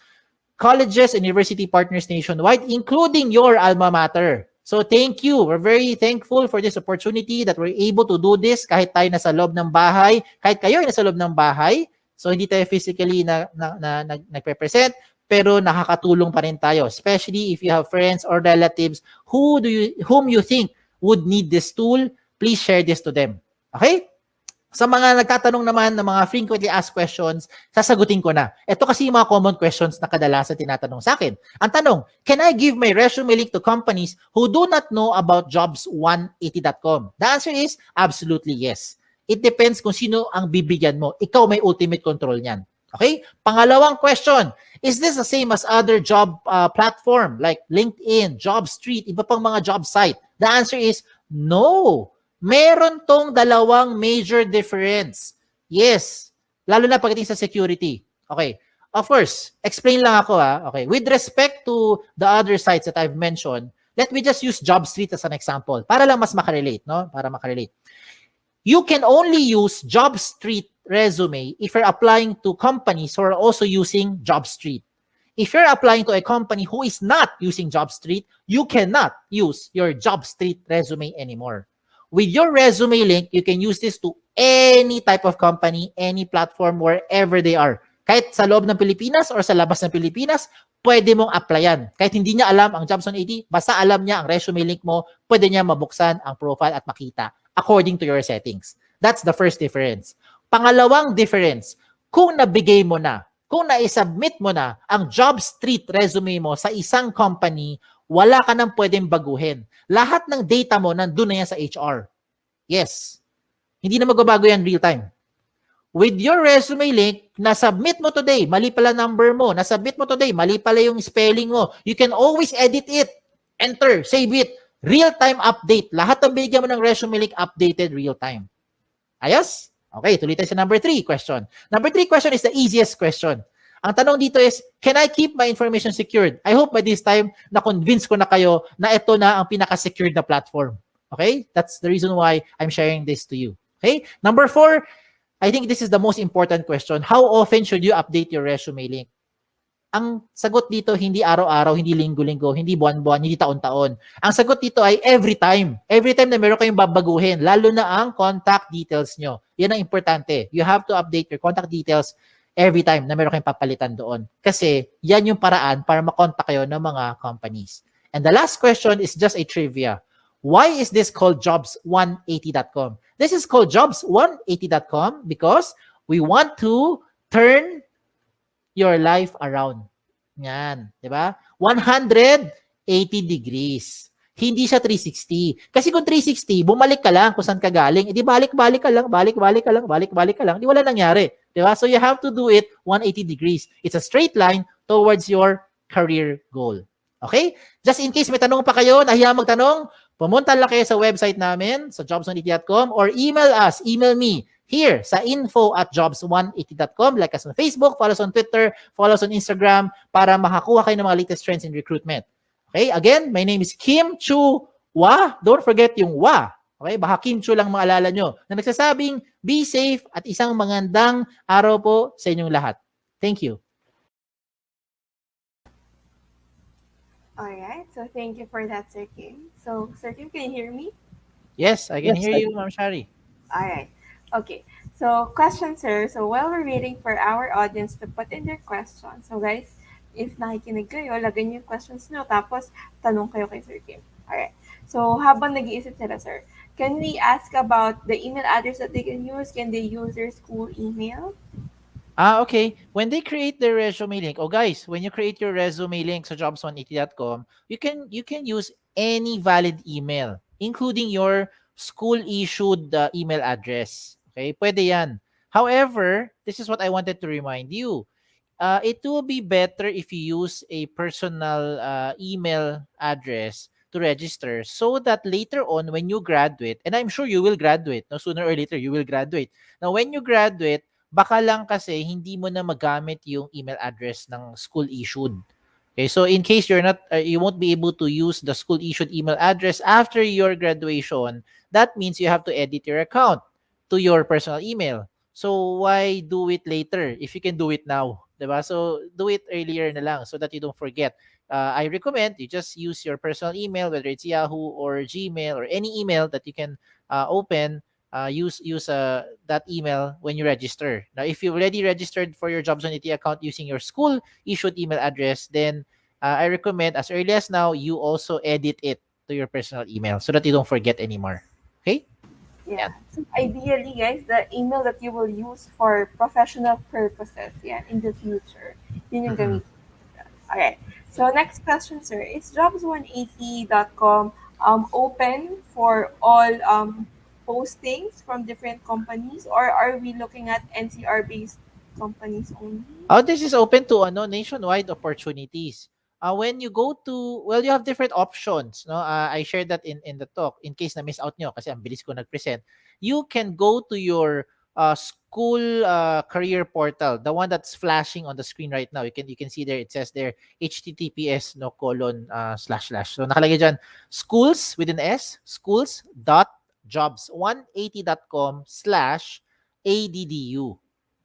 colleges and university partners nationwide, including your alma mater. So, thank you. We're very thankful for this opportunity that we're able to do this kahit tayo nasa loob ng bahay, kahit kayo ay nasa loob ng bahay. So, hindi tayo physically nagpe-present, pero nakakatulong pa rin tayo, especially if you have friends or relatives whom you think would need this tool. Please share this to them. Okay? Sa mga nagtatanong naman ng mga frequently asked questions, sasagutin ko na. Ito kasi yung mga common questions na kadalasan tinatanong sa akin. Ang tanong, can I give my resume link to companies who do not know about jobs180.com? The answer is absolutely yes. It depends kung sino ang bibigyan mo. Ikaw may ultimate control niyan. Okay? Pangalawang question, is this the same as other job platform like LinkedIn, JobStreet, iba pang mga job site? The answer is no. Meron tong dalawang major difference. Yes. Lalo na pagdating sa security. Okay. Of course, explain lang ako Okay. With respect to the other sites that I've mentioned, let me just use JobStreet as an example para lang mas makarelate, no? Para makarelate. You can only use JobStreet resume if you're applying to companies who are also using JobStreet. If you're applying to a company who is not using JobStreet, you cannot use your JobStreet resume anymore. With your resume link, you can use this to any type of company, any platform, wherever they are. Kahit sa loob ng Pilipinas or sa labas ng Pilipinas, pwede mong applyan. Kahit hindi niya alam ang Jobs 180, basta alam niya ang resume link mo, pwede niya mabuksan ang profile at makita according to your settings. That's the first difference. Pangalawang difference, kung nabigay mo na, kung na-submit mo na ang job street resume mo sa isang company, wala ka nang pwedeng baguhin. Lahat ng data mo nandun na yan sa HR. Yes. Hindi na magbabago yan real time. With your resume link, na-submit mo today, mali pala number mo, na-submit mo today, mali pala yung spelling mo, you can always edit it. Enter, save it. Real-time update. Lahat ng binigyan mo ng resume link, updated real-time. Ayos? Okay, tuloy tayo sa number 3 question. Number 3 question is the easiest question. Ang tanong dito is, can I keep my information secured? I hope by this time, na-convince ko na kayo na ito na ang pinaka-secured na platform. Okay? That's the reason why I'm sharing this to you. Okay? Number 4, I think this is the most important question. How often should you update your resume link? Ang sagot dito, hindi araw-araw, hindi linggo-linggo, hindi buwan-buwan, hindi taon-taon. Ang sagot dito ay every time. Every time na meron kayong babaguhin, lalo na ang contact details nyo. Yan ang importante. You have to update your contact details every time na meron kayong papalitan doon. Kasi yan yung paraan para makontak kayo ng mga companies. And the last question is just a trivia. Why is this called jobs180.com? This is called jobs180.com because we want to turn your life around. Yan, di ba? 180 degrees. Hindi siya 360. Kasi kung 360, bumalik ka lang kung saan ka galing. Hindi balik-balik ka lang, balik-balik ka lang, balik-balik ka lang. Di wala nangyari. Di ba? So you have to do it 180 degrees. It's a straight line towards your career goal. Okay? Just in case may tanong pa kayo, nahiya magtanong, pumunta lang kayo sa website namin, sa jobs180.com, or email me here sa info@jobs180.com. Like us on Facebook, follow us on Twitter, follow us on Instagram para makakuha kayo ng mga latest trends in recruitment. Okay? Again, my name is Kim Chu Wa. Don't forget yung Wa. Okay? Baka Kim Chu lang maalala nyo. Na nagsasabing, be safe at isang magandang araw po sa inyong lahat. Thank you. Alright, so thank you for that, Sir Kim. So, Sir Kim, can you hear me? Yes, I can Yes, hear I- you, Ma'am Shari. Alright. Okay. So, question, sir. So, while we're waiting for our audience to put in their questions, so guys, if nakikinig kayo, lagay niyo yung questions nyo, tapos tanong kayo kay Sir Kim. Alright. So, habang nag-iisip sila, sir, can we ask about the email address that they can use? Can they use their school email? Okay. When they create their resume link, guys, when you create your resume link sa jobs180.com, you can use any valid email, including your school issued email address. Okay? Pwede yan. However, this is what I wanted to remind you. It will be better if you use a personal email address to register so that later on when you graduate, and I'm sure you will graduate, no, sooner or later you will graduate. Now, when you graduate, baka lang kasi hindi mo na magamit yung email address ng school issued. Okay, so in case you're not, you won't be able to use the school issued email address after your graduation, that means you have to edit your account to your personal email. So why do it later if you can do it now? Diba? So do it earlier na lang so that you don't forget. I recommend you just use your personal email, whether it's Yahoo or Gmail or any email that you can open. Use that email when you register. Now, if you already registered for your Jobs180 account using your school issued email address, then I recommend as early as now you also edit it to your personal email so that you don't forget anymore. Okay? Yeah. So, ideally, guys, the email that you will use for professional purposes, yeah, in the future, yun yung gamitin. Alright. So, next question, sir. Is jobs180.com open for all postings from different companies, or are we looking at NCR-based companies only? This is open to nationwide opportunities. When you go to, well, you have different options. No, I shared that in the talk in case na miss out nyo kasi ang bilis ko nag-present. You can go to your school career portal, the one that's flashing on the screen right now. You can see there, it says there https :// so nakalagay dyan schools with an s schools.jobs180.com/ADDU.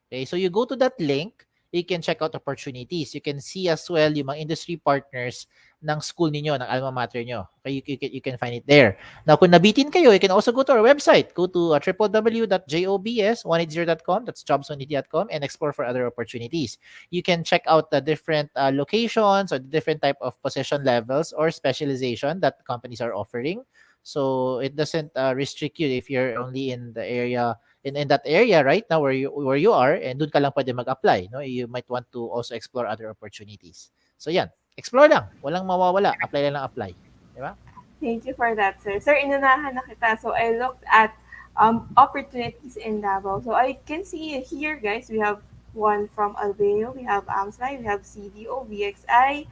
Okay, so you go to that link, you can check out opportunities. You can see as well yung mga industry partners ng school ninyo, ng alma mater nyo. Okay, you can find it there. Now, kung nabitin kayo, you can also go to our website. Go to www.jobs180.com, that's jobs180.com, and explore for other opportunities. You can check out the different locations or the different type of position levels or specialization that companies are offering. So it doesn't restrict you if you're only in the area in that area right now where you are, and doon ka lang pwede mag-apply, no? You might want to also explore other opportunities. So yan, explore lang, walang mawawala, apply lang apply, di ba? Thank you for that, sir. Sir, inunahan na kita. So I looked at opportunities in Davao. So I can see here, guys, we have one from Albeo, we have AMSLI, we have CDO, VXI,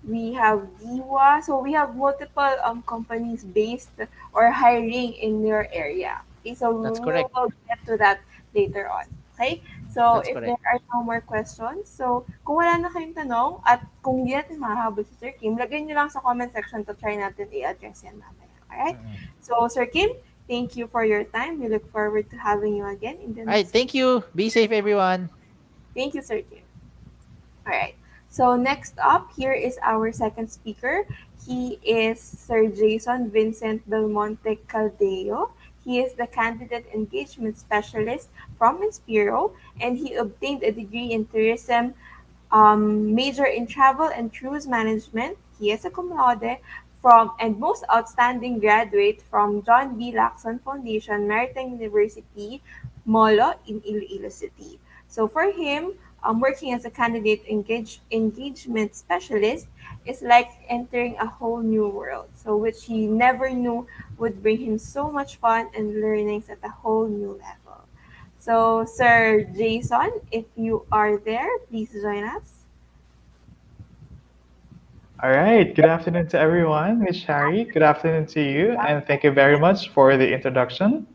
we have DIWA. So we have multiple companies based or hiring in your area. Okay, so That's we correct. will get to that later on. Okay? So That's if there correct. are no more questions, so kung wala na kayong tanong at kung hindi natin mahahabol si Sir Kim, lagay nyo lang sa comment section to try natin i-address yan mamaya. Alright? Mm-mm. So Sir Kim, thank you for your time. We look forward to having you again in the All right, next one. thank you, be safe everyone. Thank you, Sir Kim. All right. So next up, here is our second speaker. He is Sir Jason Vincent Del Monte Caldeo. He is the candidate engagement specialist from Inspiro, and he obtained a degree in tourism, major in travel and cruise management. He is a cum laude from and most outstanding graduate from John B. Lacson Foundation, Maritime University, Molo in Iloilo City. So for him, working as a candidate engagement specialist is like entering a whole new world. So which he never knew would bring him so much fun and learnings at a whole new level. So Sir Jason, if you are there, please join us. All right. Good afternoon to everyone. Miss Shari, good afternoon to you, and thank you very much for the introduction.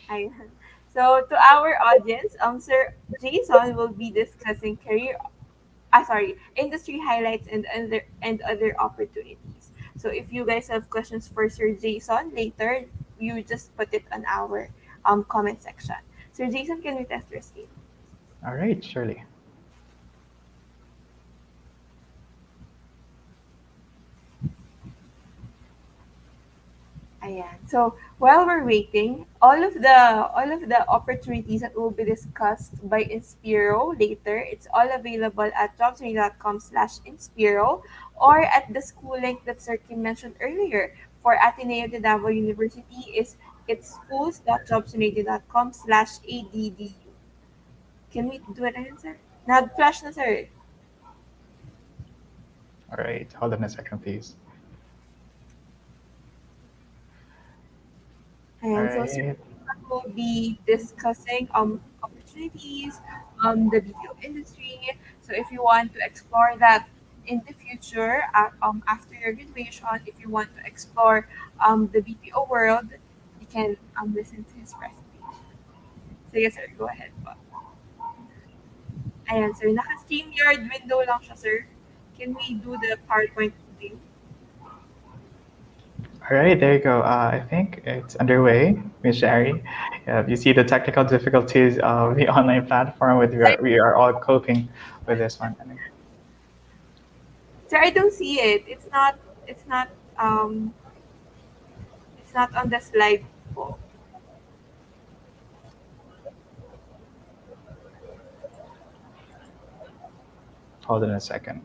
Ayan. So to our audience, Sir Jason will be discussing industry highlights and other opportunities. So if you guys have questions for Sir Jason later, you just put it on our comment section. Sir Jason, can we test your screen? All right, surely. Ayan. So while we're waiting, all of the opportunities that will be discussed by Inspiro later, it's all available at jobsready.com/Inspiro or at the school link that Sir Kim mentioned earlier for Ateneo de Davao University is it's schools.jobsready.com/ADDU. Can we do it again, sir? Nag-flash na, sir. All right. Hold on a second, please. All And so right. we'll be discussing opportunities, the BPO industry. So if you want to explore that in the future, after your graduation, if you want to explore the BPO world, you can listen to his presentation. So yes, sir, go ahead po. Ayan, sir. Naka-StreamYard window lang siya, sir. Can we do the PowerPoint view? All right, there you go. I think it's underway, Miss Shari. You see the technical difficulties of the online platform. We are all coping with this one. Sir, I don't see it. It's not um it's not on the slide po. Hold on a second.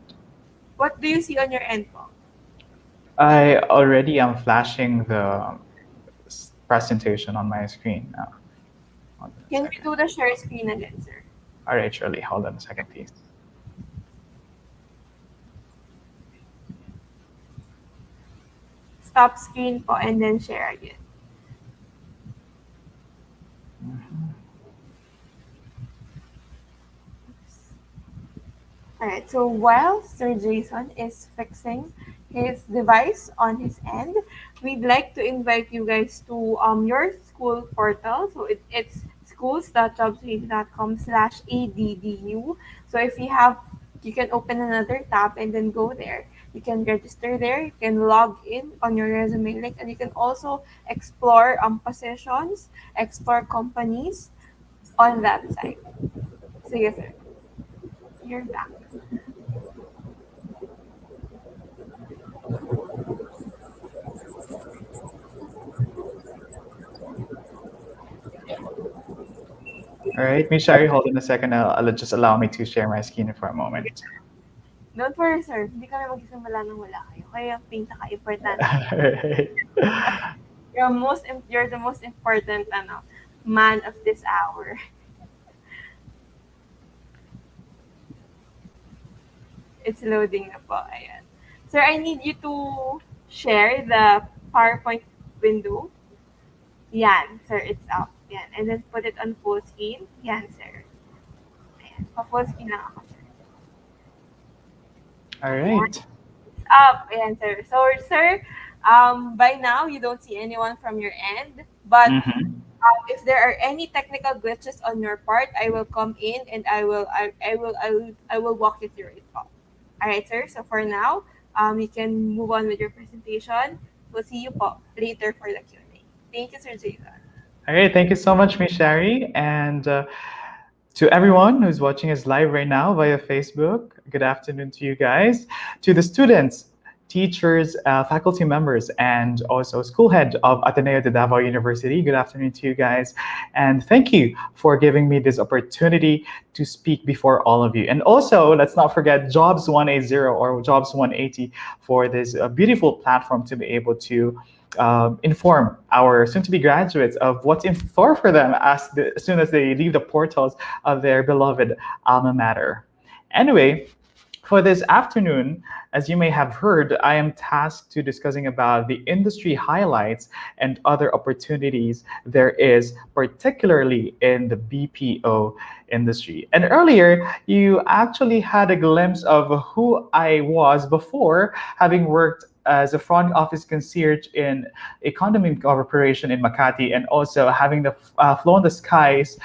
What do you see on your end po? I already am flashing the presentation on my screen now. Hold on a Can we second. do the share screen again, sir? All right, surely. Hold on a second, please. Stop screen po and then share again. Alright, so while Sir Jason is fixing his device on his end, we'd like to invite you guys to your school portal. So it's schools.jobsready.com/ADDU. So if you can open another tab and then go there. You can register there. You can log in on your resume link, and you can also explore positions, explore companies on that site. So yes, sir. You're back. All right, Miss Shari, hold on a second. I'll just allow me to share my screen for a moment. Don't worry, sir. Hindi kami magsisimula nang wala kayo. Kayo ang pinaka-importante. All right. You're the most important, man of this hour. It's loading na po. Ayan. Sir, I need you to share the PowerPoint window. Yan, sir, it's up. Yan. And then put it on full screen. Yan, sir. Ayan. Pa-full screen lang ako, sir. All Ayan. right. It's up. Ayan, sir. So, sir, by now, you don't see anyone from your end. But Mhm. if there are any technical glitches on your part, I will come in and I will walk you through it all. All right, sir. So for now, you can move on with your presentation. We'll see you po later for the Q&A. Thank you, Sir Jason. All right. Thank you so much, Miss Shari. And to everyone who's watching us live right now via Facebook, good afternoon to you guys. To the students, teachers, faculty members, and also school head of Ateneo de Davao University, good afternoon to you guys. And thank you for giving me this opportunity to speak before all of you. And also, let's not forget Jobs 180 or Jobs 180 for this beautiful platform to be able to inform our soon-to-be graduates of what's in store for them as soon as they leave the portals of their beloved alma mater. Anyway, for this afternoon, as you may have heard, I am tasked to discussing about the industry highlights and other opportunities there is, particularly in the BPO industry. And earlier, you actually had a glimpse of who I was before having worked as a front office concierge in a condominium corporation in Makati, and also having flown the skies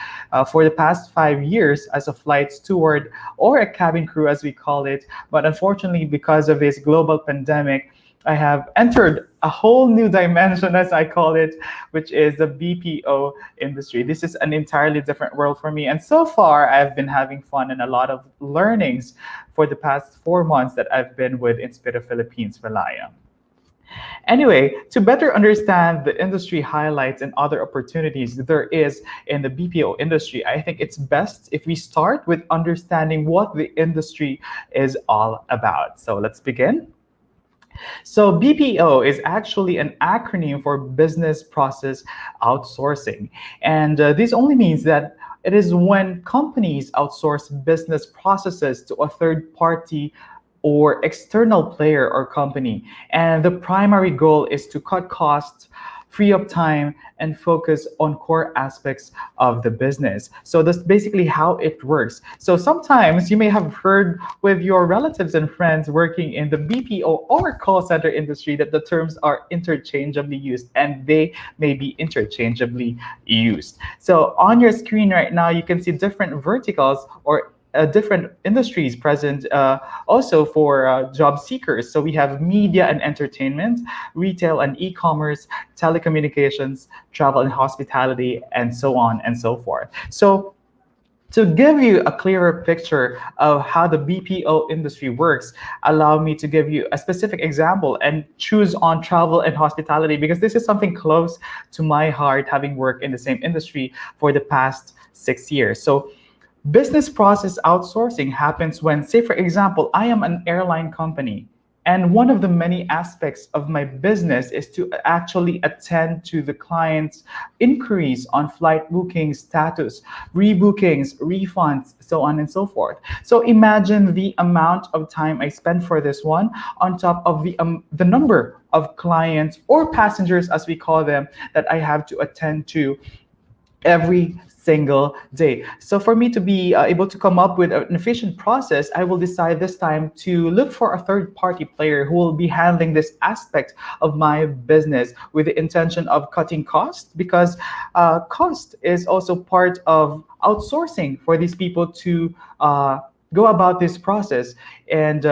for the past 5 years as a flight steward or a cabin crew, as we call it. But unfortunately, because of this global pandemic, I have entered a whole new dimension, as I call it, which is the BPO industry. This is an entirely different world for me. And so far, I've been having fun and a lot of learnings for the past 4 months that I've been with Inspira Philippines Malaya. Anyway, to better understand the industry highlights and other opportunities there is in the BPO industry, I think it's best if we start with understanding what the industry is all about. So let's begin. So BPO is actually an acronym for business process outsourcing. And this only means that it is when companies outsource business processes to a third party or external player or company. And the primary goal is to cut costs, free up time, and focus on core aspects of the business. So that's basically how it works. So sometimes you may have heard with your relatives and friends working in the BPO or call center industry that the terms are interchangeably used, and they may be interchangeably used. So on your screen right now, you can see different verticals or different industries present also for job seekers. So we have media and entertainment, retail and e-commerce, telecommunications, travel and hospitality, and so on and so forth. So to give you a clearer picture of how the BPO industry works, allow me to give you a specific example and choose on travel and hospitality because this is something close to my heart, having worked in the same industry for the past 6 years. So business process outsourcing happens when, say, for example, I am an airline company, and one of the many aspects of my business is to actually attend to the client's inquiries on flight booking status, rebookings, refunds, so on and so forth. So imagine the amount of time I spend for this one on top of the number of clients or passengers, as we call them, that I have to attend to every single day. So for me to be able to come up with an efficient process, I will decide this time to look for a third party player who will be handling this aspect of my business with the intention of cutting costs, because cost is also part of outsourcing for these people to go about this process. And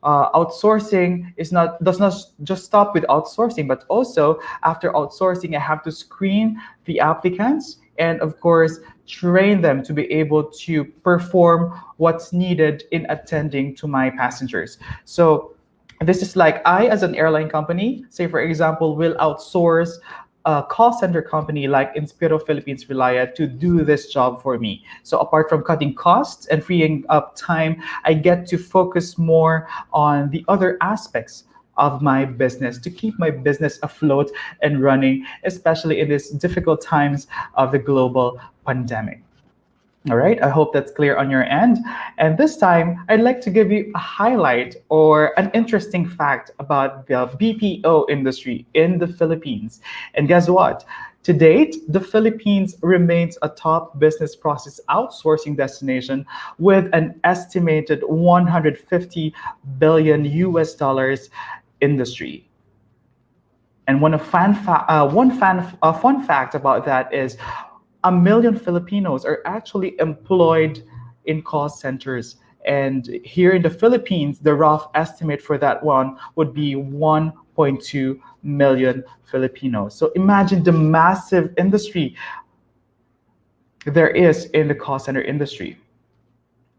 outsourcing does not just stop with outsourcing, but also after outsourcing, I have to screen the applicants and of course train them to be able to perform what's needed in attending to my passengers. So this is like I, as an airline company, say for example, will outsource a call center company like Inspiro Philippines Relaya to do this job for me. So apart from cutting costs and freeing up time, I get to focus more on the other aspects of my business to keep my business afloat and running, especially in these difficult times of the global pandemic. All right, I hope that's clear on your end. And this time, I'd like to give you a highlight or an interesting fact about the BPO industry in the Philippines. And guess what? To date, the Philippines remains a top business process outsourcing destination with an estimated 150 billion US dollars industry. And fun fact about that is 1 million Filipinos are actually employed in call centers. And here in the Philippines, the rough estimate for that one would be 1.2 million Filipinos. So imagine the massive industry there is in the call center industry,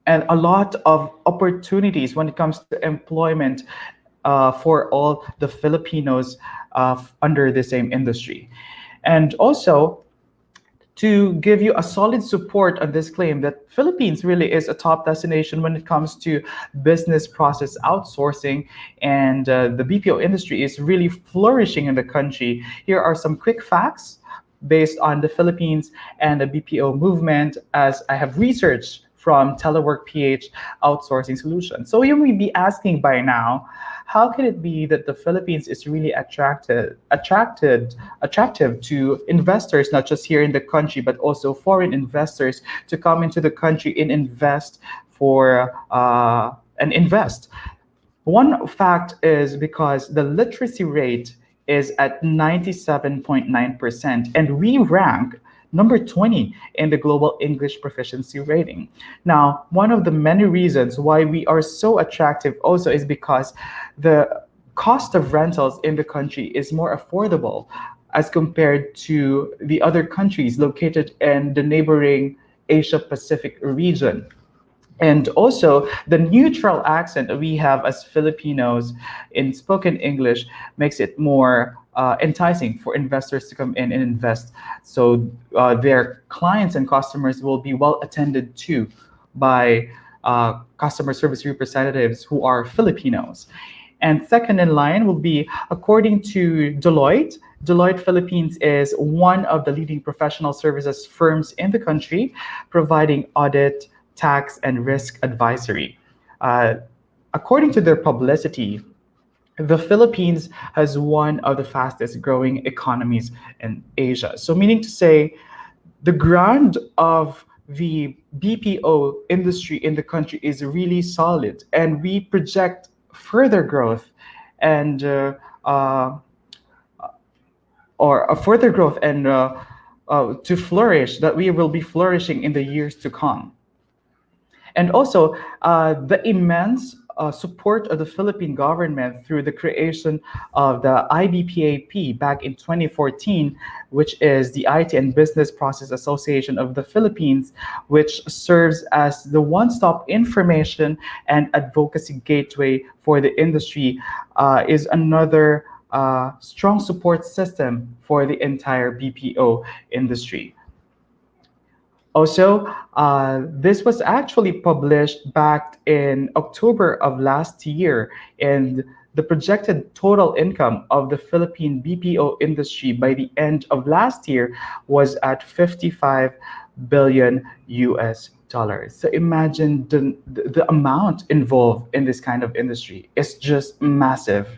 and a lot of opportunities when it comes to employment for all the Filipinos under the same industry. And also, to give you a solid support on this claim that Philippines really is a top destination when it comes to business process outsourcing, and the BPO industry is really flourishing in the country. Here are some quick facts based on the Philippines and the BPO movement as I have researched from Telework PH Outsourcing Solutions. So you may be asking by now, how can it be that the Philippines is really attractive to investors, not just here in the country, but also foreign investors to come into the country and invest for and invest? One fact is because the literacy rate is at 97.9%, and we rank number 20 in the global English proficiency rating. Now, one of the many reasons why we are so attractive also is because the cost of rentals in the country is more affordable as compared to the other countries located in the neighboring Asia Pacific region. And also, the neutral accent that we have as Filipinos in spoken English makes it more enticing for investors to come in and invest. So their clients and customers will be well attended to by customer service representatives who are Filipinos. And second in line will be, according to Deloitte, Deloitte Philippines is one of the leading professional services firms in the country, providing audit, tax, and risk advisory. According to their publicity, the Philippines has one of the fastest growing economies in Asia. So meaning to say, the ground of the BPO industry in the country is really solid, and we project further growth and or a further growth and to flourish, that we will be flourishing in the years to come. And also, the immense support of the Philippine government through the creation of the IBPAP back in 2014, which is the IT and Business Process Association of the Philippines, which serves as the one-stop information and advocacy gateway for the industry, is another strong support system for the entire BPO industry. Also, this was actually published back in October of last year, and the projected total income of the Philippine BPO industry by the end of last year was at 55 billion US dollars. So imagine the amount involved in this kind of industry. It's just massive.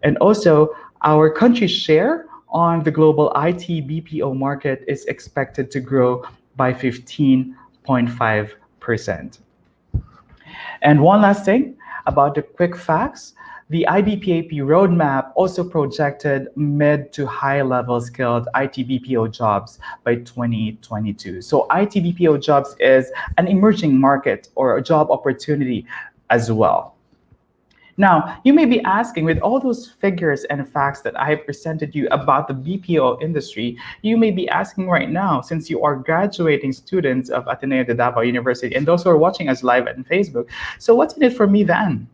And also, our country's share on the global IT BPO market is expected to grow by 15.5%. And one last thing about the quick facts, the IBPAP roadmap also projected mid to high level skilled IT BPO jobs by 2022. So IT BPO jobs is an emerging market or a job opportunity as well. Now, you may be asking, with all those figures and facts that I have presented you about the BPO industry, you may be asking right now, since you are graduating students of Ateneo de Davao University, and those who are watching us live on Facebook, so what's in it for me then,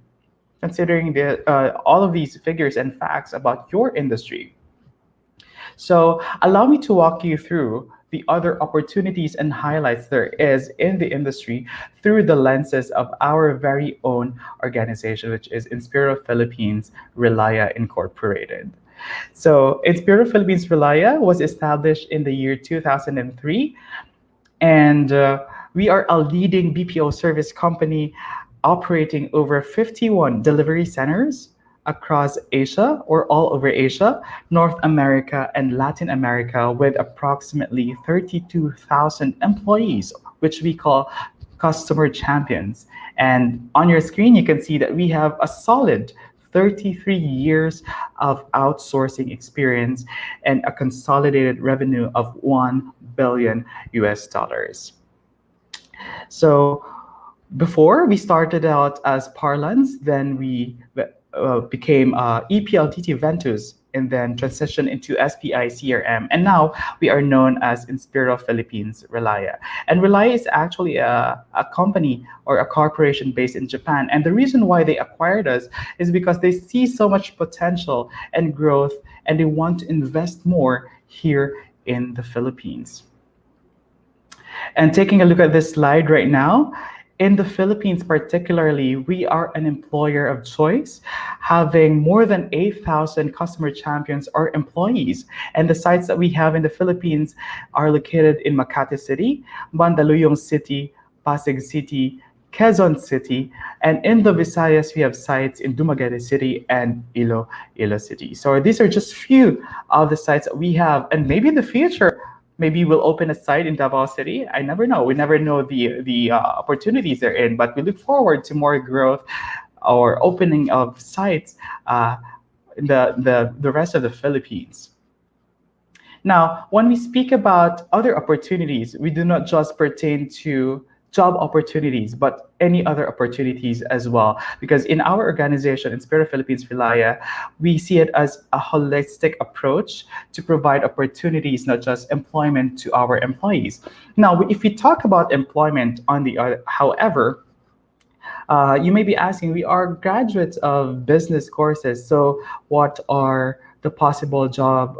considering all of these figures and facts about your industry? So allow me to walk you through the other opportunities and highlights there is in the industry through the lenses of our very own organization, which is Inspiro Philippines Relaya Incorporated. So, Inspiro Philippines Relaya was established in the year 2003, and we are a leading BPO service company operating over 51 delivery centers across Asia or all over Asia, North America, and Latin America with approximately 32,000 employees, which we call customer champions. And on your screen, you can see that we have a solid 33 years of outsourcing experience and a consolidated revenue of 1 billion US dollars. So before we started out as Parlance, then we became EPLTT Ventus, and then transitioned into SPI CRM. And now we are known as Inspiro Philippines Relaya. And Relaya is actually a company or a corporation based in Japan. And the reason why they acquired us is because they see so much potential and growth, and they want to invest more here in the Philippines. And taking a look at this slide right now, in the Philippines particularly, we are an employer of choice, having more than 8,000 customer champions or employees. And the sites that we have in the Philippines are located in Makati City, Mandaluyong City, Pasig City, Quezon City, and in the Visayas, we have sites in Dumaguete City and Iloilo City. So these are just few of the sites that we have, and maybe in the future, maybe we'll open a site in Davao City. I never know. We never know the opportunities they're in, but we look forward to more growth or opening of sites in the rest of the Philippines. Now, when we speak about other opportunities, we do not just pertain to job opportunities, but any other opportunities as well. Because in our organization, Inspiro Philippines Relaya, we see it as a holistic approach to provide opportunities, not just employment to our employees. Now, if we talk about employment on the other, however, you may be asking, we are graduates of business courses, so what are the possible job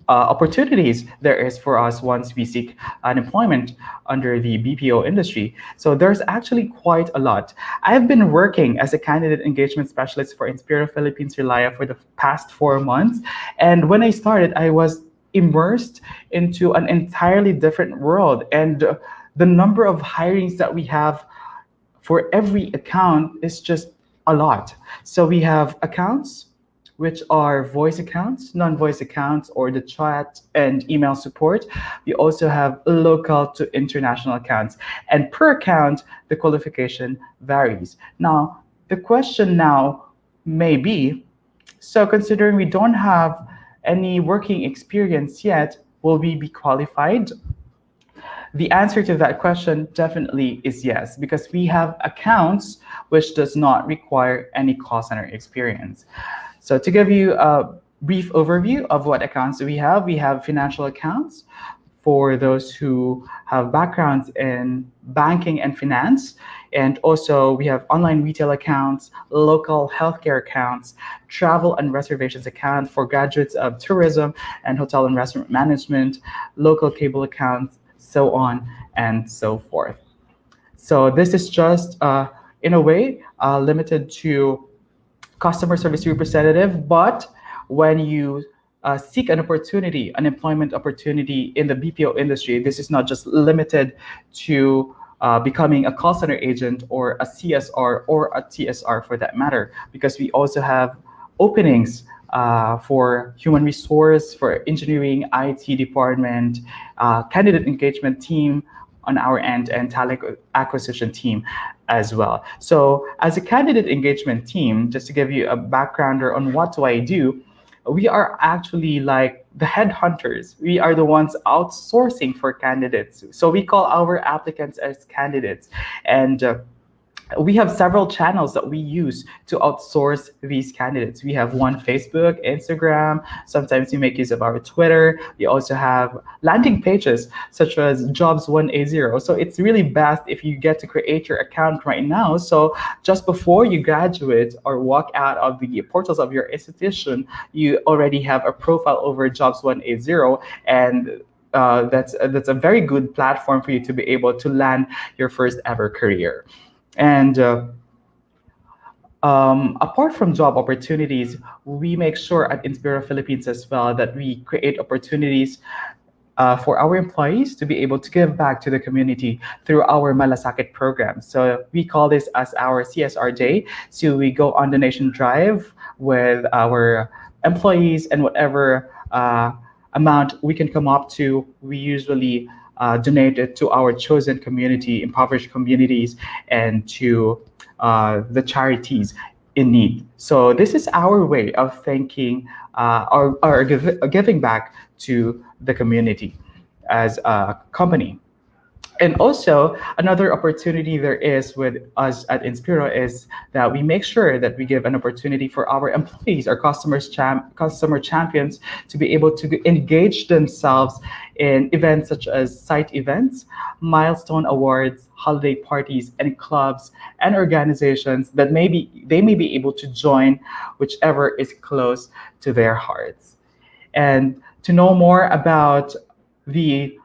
opportunities there is for us once we seek unemployment under the BPO industry? So there's actually quite a lot. I've been working as a candidate engagement specialist for Inspiro Philippines Relaya for the past 4 months. And when I started, I was immersed into an entirely different world. And the number of hirings that we have for every account is just a lot. So we have accounts, which are voice accounts, non-voice accounts, or the chat and email support. We also have local to international accounts. And per account, the qualification varies. Now, the question now may be, so considering we don't have any working experience yet, will we be qualified? The answer to that question definitely is yes, because we have accounts which does not require any call center experience. So to give you a brief overview of what accounts we have financial accounts for those who have backgrounds in banking and finance. And also we have online retail accounts, local healthcare accounts, travel and reservations account for graduates of tourism and hotel and restaurant management, local cable accounts, so on and so forth. So this is just, in a way, limited to customer service representative, but when you seek an opportunity, an employment opportunity in the BPO industry, this is not just limited to becoming a call center agent or a CSR or a TSR for that matter, because we also have openings for human resource, for engineering, IT department, candidate engagement team on our end, and talent acquisition team as well. So as a candidate engagement team, just to give you a backgrounder on what do I do, we are actually like the headhunters. We are the ones outsourcing for candidates. So we call our applicants as candidates. And we have several channels that we use to outsource these candidates. We have one Facebook, Instagram. Sometimes we make use of our Twitter. We also have landing pages such as Jobs 180. So it's really best if you get to create your account right now. So just before you graduate or walk out of the portals of your institution, you already have a profile over Jobs 180, and that's a very good platform for you to be able to land your first ever career. And apart from job opportunities, we make sure at Inspira Philippines as well that we create opportunities for our employees to be able to give back to the community through our Malasakit program. So we call this as our CSR Day. So we go on donation drive with our employees, and whatever amount we can come up to, we usually donate it to our chosen community, impoverished communities, and to the charities in need. So this is our way of thanking or giving back to the community as a company. And also, another opportunity there is with us at Inspiro is that we make sure that we give an opportunity for our employees, our customer champions, to be able to engage themselves in events such as site events, milestone awards, holiday parties, and clubs and organizations that maybe they may be able to join, whichever is close to their hearts. And to know more about the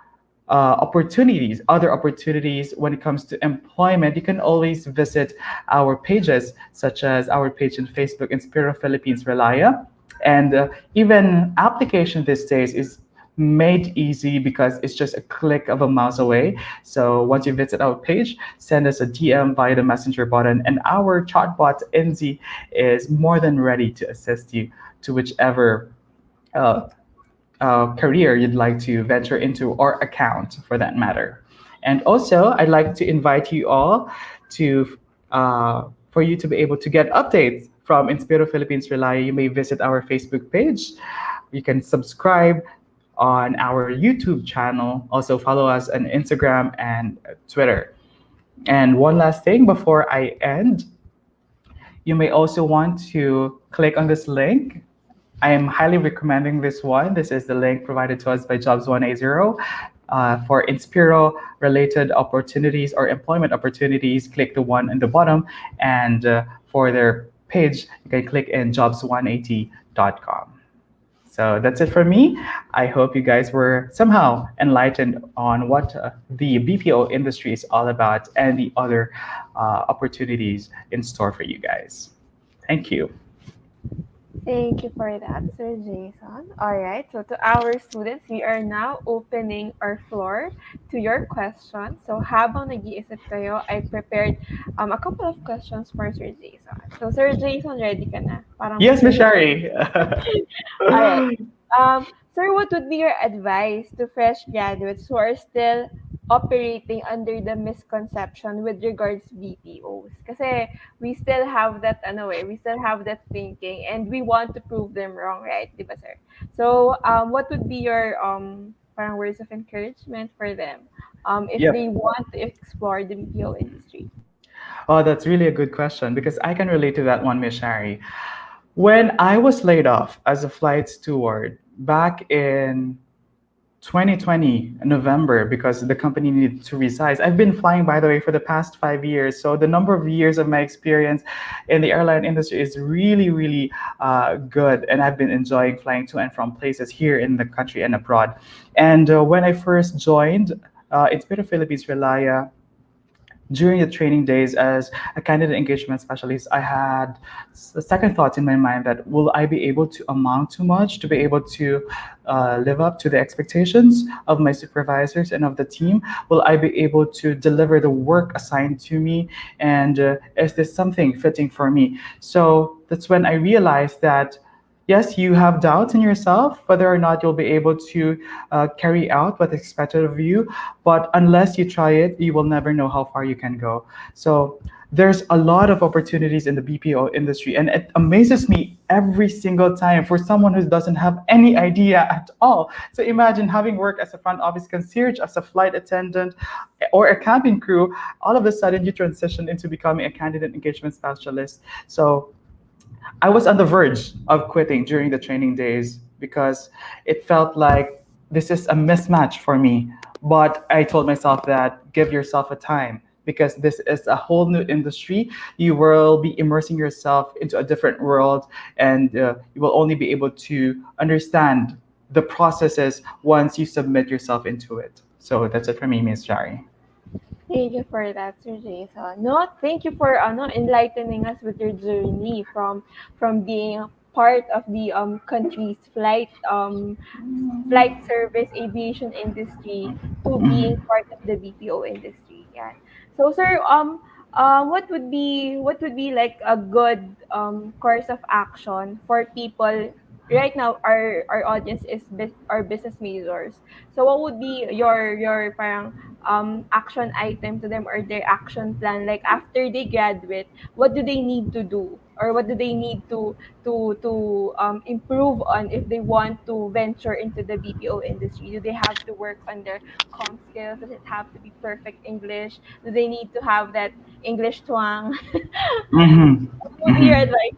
other opportunities when it comes to employment, you can always visit our pages, such as our page in Facebook, Inspira Philippines Relaya. And even application these days is made easy because it's just a click of a mouse away. So once you visit our page, send us a DM via the messenger button, and our chatbot NZ is more than ready to assist you to whichever uh, career you'd like to venture into, or account for that matter. And also, I'd like to invite you all to for you to be able to get updates from Inspiro Philippines Relaya. You may visit our Facebook page. You can subscribe on our YouTube channel. Also, follow us on Instagram and Twitter. And one last thing before I end, you may also want to click on this link. I am highly recommending this one. This is the link provided to us by Jobs 180. For Inspiro related opportunities or employment opportunities, click the one in the bottom. And for their page, you can click in jobs180.com. So that's it for me. I hope you guys were somehow enlightened on what the BPO industry is all about and the other opportunities in store for you guys. Thank you. Thank you for that, Sir Jason. All right, so to our students, we are now opening our floor to your questions. So habang nag-iisip kayo, I prepared a couple of questions for Sir Jason. So Sir Jason, ready ka na? Parang Yes, Miss Shari. All right. Sir, what would be your advice to fresh graduates who are still operating under the misconception with regards to BPOs? Kasi we still have that, we still have that thinking and we want to prove them wrong, right? Di ba, sir? So, what would be your parang words of encouragement for them if Yep. they want to explore the BPO industry? Oh, that's really a good question because I can relate to that one, Miss Shari. When I was laid off as a flight steward back in 2020 November because the company needed to resize. I've been flying, by the way, for the past 5 years. So the number of years of my experience in the airline industry is really, really good. And I've been enjoying flying to and from places here in the country and abroad. And when I first joined Inspira Philippines Relaya, during the training days as a candidate engagement specialist, I had second thoughts in my mind that will I be able to amount too much to be able to live up to the expectations of my supervisors and of the team? Will I be able to deliver the work assigned to me? And is this something fitting for me? So that's when I realized that yes, you have doubts in yourself whether or not you'll be able to carry out what's expected of you. But unless you try it, you will never know how far you can go. So there's a lot of opportunities in the BPO industry, and it amazes me every single time for someone who doesn't have any idea at all. So imagine having worked as a front office concierge, as a flight attendant, or a cabin crew. All of a sudden, you transition into becoming a candidate engagement specialist. So I was on the verge of quitting during the training days because it felt like this is a mismatch for me. But I told myself that give yourself a time because this is a whole new industry. You will be immersing yourself into a different world, and you will only be able to understand the processes once you submit yourself into it. So that's it for me, Miss Shari. Thank you for that, Sir Jason. No, thank you for enlightening us with your journey from being part of the country's flight service aviation industry to being Mhm. part of the BPO industry. Yeah. So, sir, what would be like a good course of action for people right now? Our audience is our business majors. So, what would be your parang action item to them or their action plan, like after they graduate, what do they need to do or what do they need to improve on if they want to venture into the BPO industry? Do they have to work on their com skills? Does it have to be perfect English? Do they need to have that English twang? Mhm. What would be your Mhm. advice?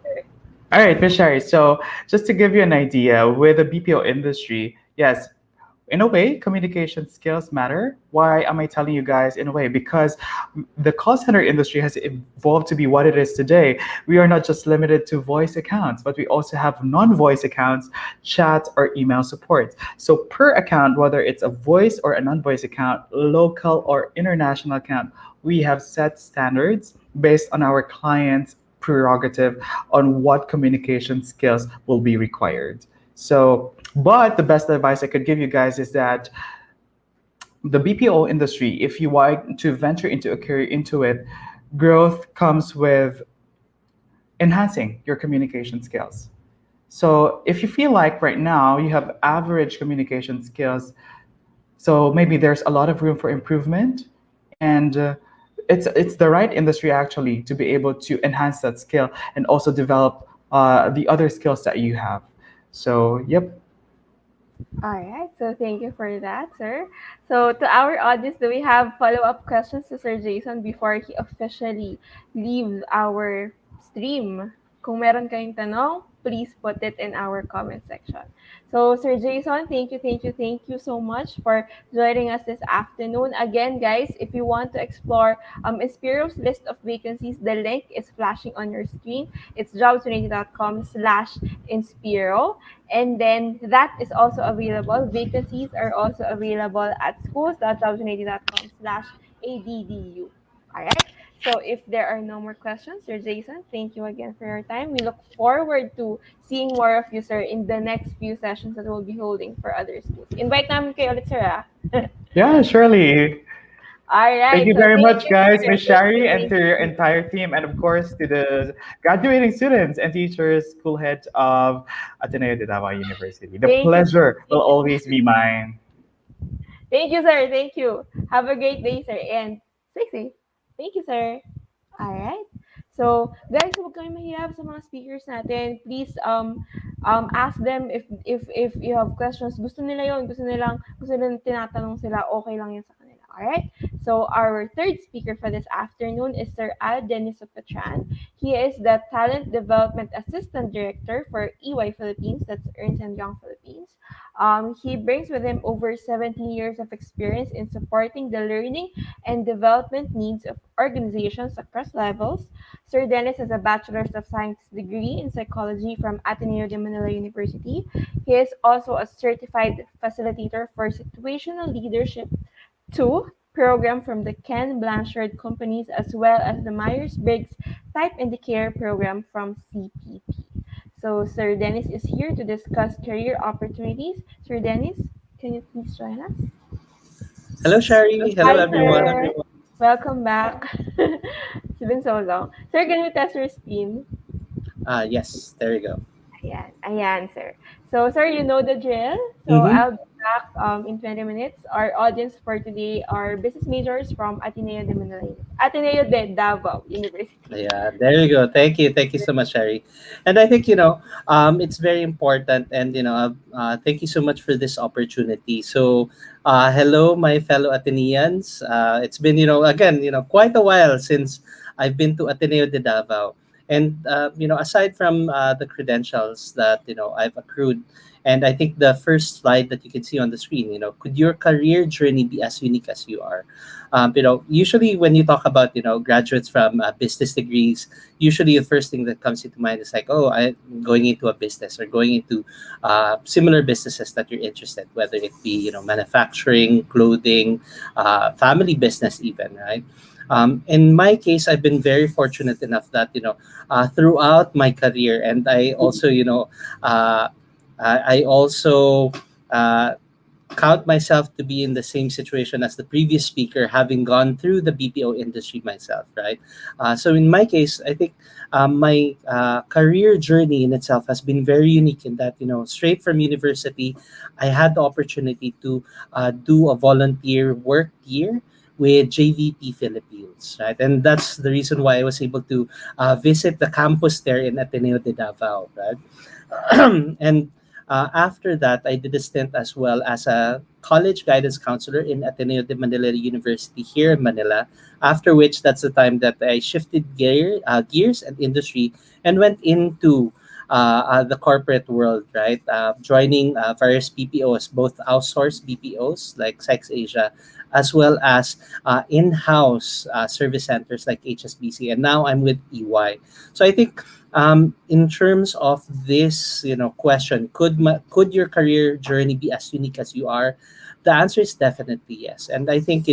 All right, Miss Shari. So just to give you an idea, with the BPO industry, yes, in a way, communication skills matter. Why am I telling you guys in a way? Because the call center industry has evolved to be what it is today. We are not just limited to voice accounts, but we also have non-voice accounts, chat or email support. So per account, whether it's a voice or a non-voice account, local or international account, we have set standards based on our clients' prerogative on what communication skills will be required. So, but the best advice I could give you guys is that the BPO industry, if you want to venture into a career into it, growth comes with enhancing your communication skills. So, if you feel like right now you have average communication skills, so maybe there's a lot of room for improvement, and it's the right industry actually to be able to enhance that skill and also develop the other skills that you have. So, yep. All right, so thank you for that, sir. So to our audience, do we have follow-up questions to Sir Jason before he officially leaves our stream? Kung meron kayong tanong, please put it in our comment section. So Sir Jason, thank you so much for joining us this afternoon. Again, guys, if you want to explore Inspiro's list of vacancies, the link is flashing on your screen. It's jobs180.com/Inspiro. And then that is also available. Vacancies are also available at schools.jobs180.com/ADDU. All right. So if there are no more questions, Sir Jason, thank you again for your time. We look forward to seeing more of you, sir, in the next few sessions that we'll be holding for other schools. Invite namin kayo ulit, sir, ah. Yeah, surely. All Thank right. you So very thank much, you, guys, sir. Miss Shari, and Thank to your you. entire team, and of course to the graduating students and teachers, school heads of Ateneo de Davao University. The Thank you. pleasure will Thank you. always be mine. Thank you, sir. Thank you. Have a great day, sir. And stay safe. Thank you, sir. Alright. So, guys, huwag kayong mahirap sa mga speakers natin. Please ask them if you have questions. Gusto nila 'yon, gusto nilang tinatanong sila, okay lang 'yan sa kanila. Alright? So, our third speaker for this afternoon is Sir Al Dennis Patran. He is the Talent Development Assistant Director for EY Philippines, that's Ernst& and Young Philippines. He brings with him over 17 years of experience in supporting the learning and development needs of organizations across levels. Sir Dennis has a Bachelor's of Science degree in psychology from Ateneo de Manila University. He is also a certified facilitator for situational leadership 2 program from the Ken Blanchard companies as well as the Myers-Briggs Type Indicator program from CPP. So Sir Dennis is here to discuss career opportunities. Sir Dennis, can you please join us? Hello, Shari. Hello, Hi, everyone. sir. Welcome back. It's been so long. Sir, can you test your screen? Yes, there you go. Ayan, sir. So, sir, you know the drill. So, Mm-hmm. I'll be back in 20 minutes. Our audience for today are business majors from Ateneo de Davao University. Yeah, there you go. Thank you. Thank you so much, Shari. And I think, it's very important. And, thank you so much for this opportunity. So, hello, my fellow Ateneans. It's been, again, quite a while since I've been to Ateneo de Davao. And aside from the credentials that I've accrued, and I think the first slide that you can see on the screen, could your career journey be as unique as you are? Usually when you talk about graduates from business degrees, usually the first thing that comes into mind is like, oh, I'm going into a business or going into similar businesses that you're interested, whether it be manufacturing, clothing, family business, even, right? In my case, I've been very fortunate enough that throughout my career, and I also I also uh, count myself to be in the same situation as the previous speaker, having gone through the BPO industry myself, right? So in my case, I think my career journey in itself has been very unique in that, straight from university, I had the opportunity to do a volunteer work year with JVP Philippines, right? And that's the reason why I was able to visit the campus there in Ateneo de Davao, right? And after that, I did a stint as well as a college guidance counselor in Ateneo de Manila University here in Manila. After which, that's the time that I shifted gears and industry and went into the corporate world, right? Joining various BPOs, both outsourced BPOs like Sex Asia, as well as in-house service centers like HSBC. And now I'm with EY. So I think in terms of this, question, could your career journey be as unique as you are? The answer is definitely yes. And I think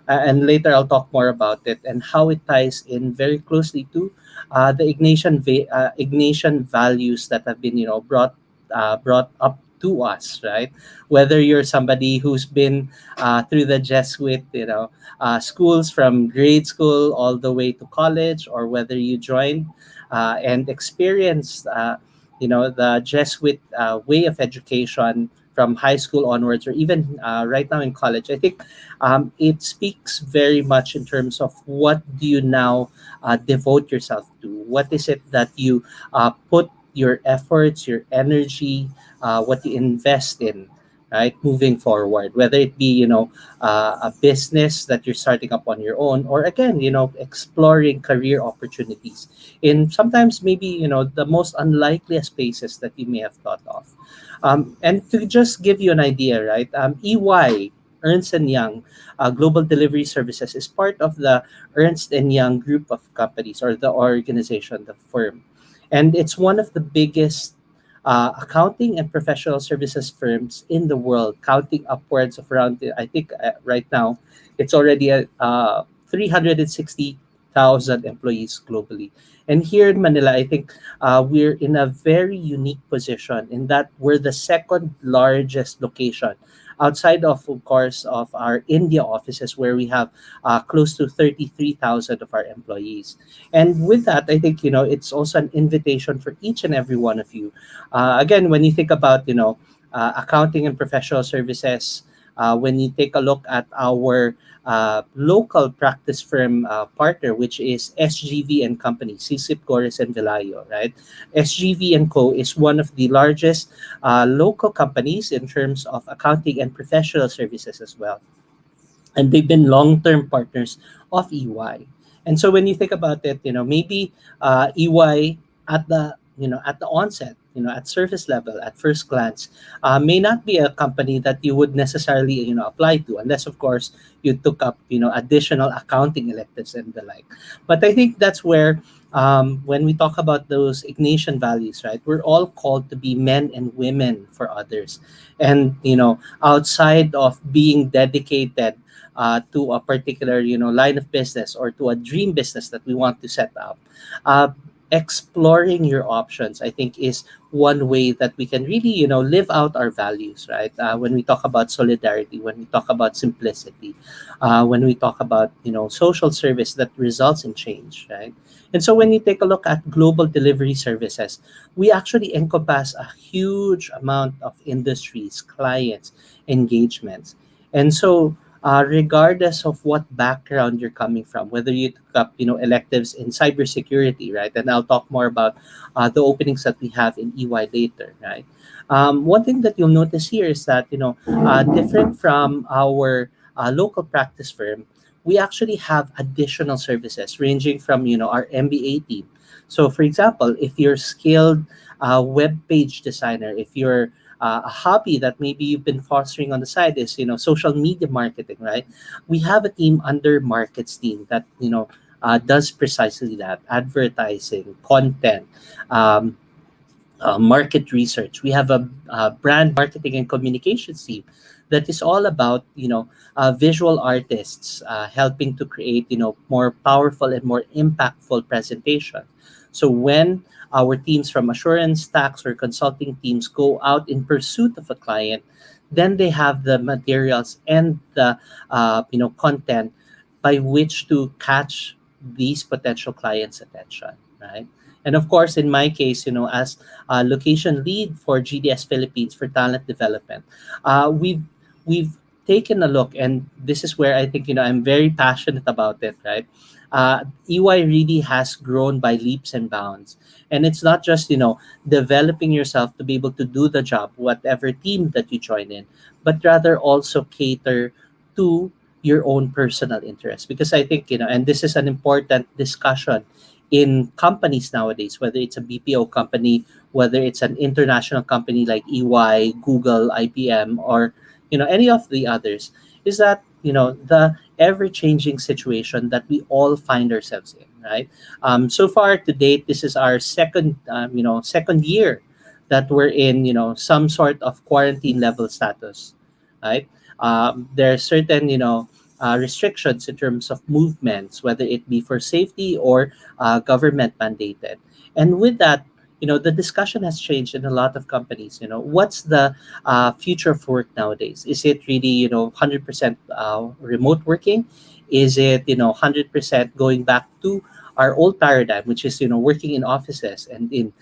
and later I'll talk more about it and how it ties in very closely to the Ignatian values that have been brought up to us, right? Whether you're somebody who's been through the Jesuit schools from grade school all the way to college, or whether you joined and experienced the Jesuit way of education from high school onwards, or even right now in college. I think it speaks very much in terms of what do you now devote yourself to. What is it that you put your efforts, your energy, what you invest in, right? Moving forward, whether it be a business that you're starting up on your own, or again exploring career opportunities in sometimes maybe the most unlikeliest spaces that you may have thought of. And to just give you an idea, right? EY, Ernst and Young Global Delivery Services, is part of the Ernst and Young group of companies, or the organization, the firm, and it's one of the biggest accounting and professional services firms in the world, counting upwards of around, I think right now, it's already at 360,000 employees globally. And here in Manila, I think we're in a very unique position in that we're the second largest location outside of course, of our India offices, where we have close to 33,000 of our employees. And with that, I think, it's also an invitation for each and every one of you. Again, when you think about, accounting and professional services, when you take a look at our local practice firm partner, which is SGV and Company, Sisip Gores and Velayo, right? SGV and Co. is one of the largest local companies in terms of accounting and professional services as well, and they've been long-term partners of EY. And so when you think about it, maybe EY at the onset, at surface level, at first glance, may not be a company that you would necessarily apply to, unless of course you took up additional accounting electives and the like. But I think that's where when we talk about those Ignatian values, right, we're all called to be men and women for others, and outside of being dedicated to a particular line of business or to a dream business that we want to set up, uh, exploring your options, I think, is one way that we can really live out our values, right? When we talk about solidarity, when we talk about simplicity, when we talk about social service that results in change, right? And so when you take a look at global delivery services, we actually encompass a huge amount of industries, clients, engagements. And so regardless of what background you're coming from, whether you took up, electives in cybersecurity, right? And I'll talk more about the openings that we have in EY later, right? One thing that you'll notice here is that, different from our local practice firm, we actually have additional services ranging from, our MBA team. So, for example, if you're skilled web page designer, if you're a hobby that maybe you've been fostering on the side is social media marketing, right? We have a team under markets team that does precisely that: advertising, content, um, market research. We have a brand marketing and communications team that is all about visual artists helping to create more powerful and more impactful presentation. So when our teams from assurance, tax, or consulting teams go out in pursuit of a client, then they have the materials and the content by which to catch these potential clients' attention, right? And of course, in my case, as location lead for GDS Philippines for talent development, we've taken a look, and this is where I think I'm very passionate about it. Right, EY really has grown by leaps and bounds, and it's not just developing yourself to be able to do the job, whatever team that you join in, but rather also cater to your own personal interest. Because I think and this is an important discussion in companies nowadays, whether it's a BPO company, whether it's an international company like EY, Google, IBM, or any of the others, is that the ever-changing situation that we all find ourselves in, right? So far to date, this is our second year that we're in some sort of quarantine level status, right? There are certain restrictions in terms of movements, whether it be for safety or government mandated. And with that, the discussion has changed in a lot of companies. What's the future of work nowadays? Is it really 100% remote working? Is it 100% going back to our old paradigm, which is working in offices and in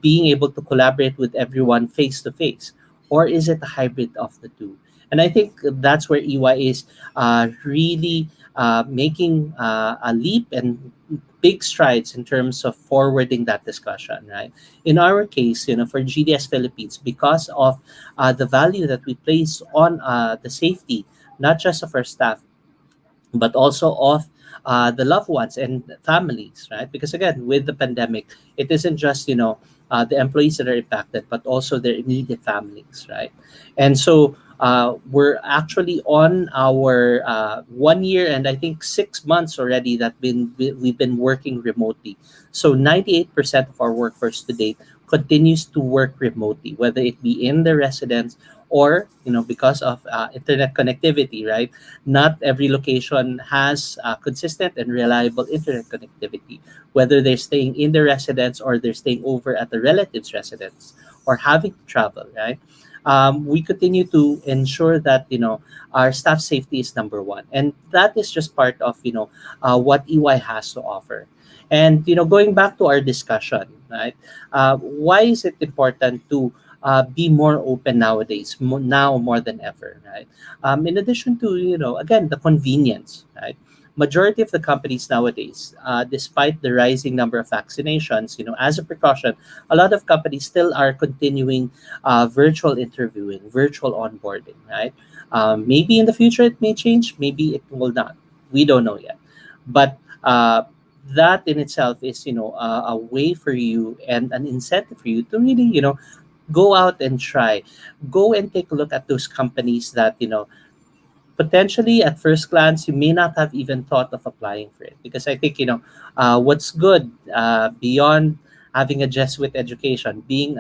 being able to collaborate with everyone face to face, or is it a hybrid of the two? And I think that's where EY is really making a leap and big strides in terms of forwarding that discussion, right? In our case, for GDS Philippines, because of the value that we place on the safety, not just of our staff, but also of the loved ones and families, right? Because again, with the pandemic, it isn't just the employees that are impacted, but also their immediate families, right? And so we're actually on our 1 year and I think 6 months already that we've been working remotely. So 98% of our workforce to date continues to work remotely, whether it be in the residence or because of internet connectivity, right? Not every location has consistent and reliable internet connectivity, whether they're staying in the residence or they're staying over at the relative's residence or having to travel, right? We continue to ensure that our staff safety is number one, and that is just part of what EY has to offer. And going back to our discussion, right? Why is it important to be more open nowadays, now more than ever, right? In addition to again, the convenience, right? Majority of the companies nowadays, despite the rising number of vaccinations, as a precaution, a lot of companies still are continuing virtual interviewing, virtual onboarding, right? Maybe in the future it may change, maybe it will not. We don't know yet, but that in itself is a way for you and an incentive for you to really go out and try, go and take a look at those companies that potentially at first glance you may not have even thought of applying for it. Because I think what's good beyond having a Jesuit education, being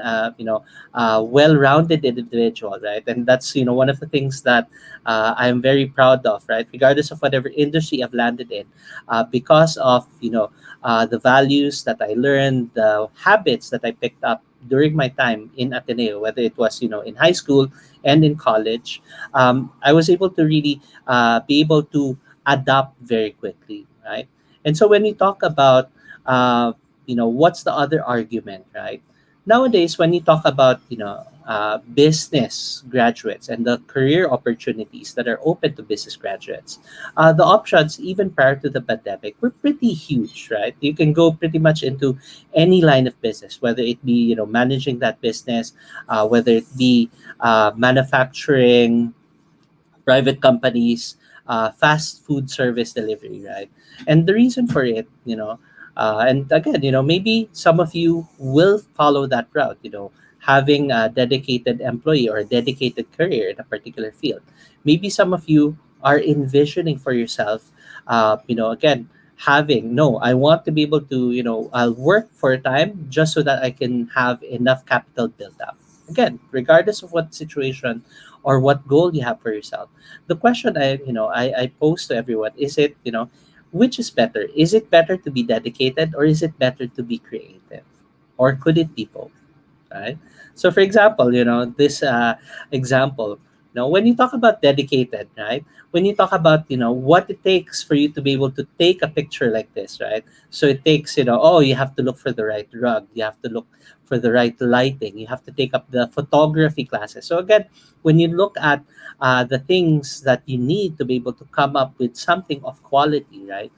well-rounded individual, right? And that's one of the things that I'm very proud of, right? Regardless of whatever industry I've landed in, because of the values that I learned, the habits that I picked up during my time in Ateneo, whether it was in high school and in college, I was able to really be able to adapt very quickly, right? And so when we talk about what's the other argument, right? Nowadays, when you talk about business graduates and the career opportunities that are open to business graduates, the options even prior to the pandemic were pretty huge, right? You can go pretty much into any line of business, whether it be managing that business, whether it be manufacturing, private companies, fast food service delivery, right? And the reason for it, And again, maybe some of you will follow that route, having a dedicated employee or a dedicated career in a particular field. Maybe some of you are envisioning for yourself, again, having, no, I want to be able to, I'll work for a time just so that I can have enough capital built up. Again, regardless of what situation or what goal you have for yourself, the question I pose to everyone is, it, which is better? Is it better to be dedicated, or is it better to be creative? Or could it be both? Right? So, for example, this example, when you talk about dedicated, right? When you talk about, what it takes for you to be able to take a picture like this, right? So it takes, oh, you have to look for the right rug, you have to look for the right lighting, you have to take up the photography classes. So again, when you look at the things that you need to be able to come up with something of quality, right?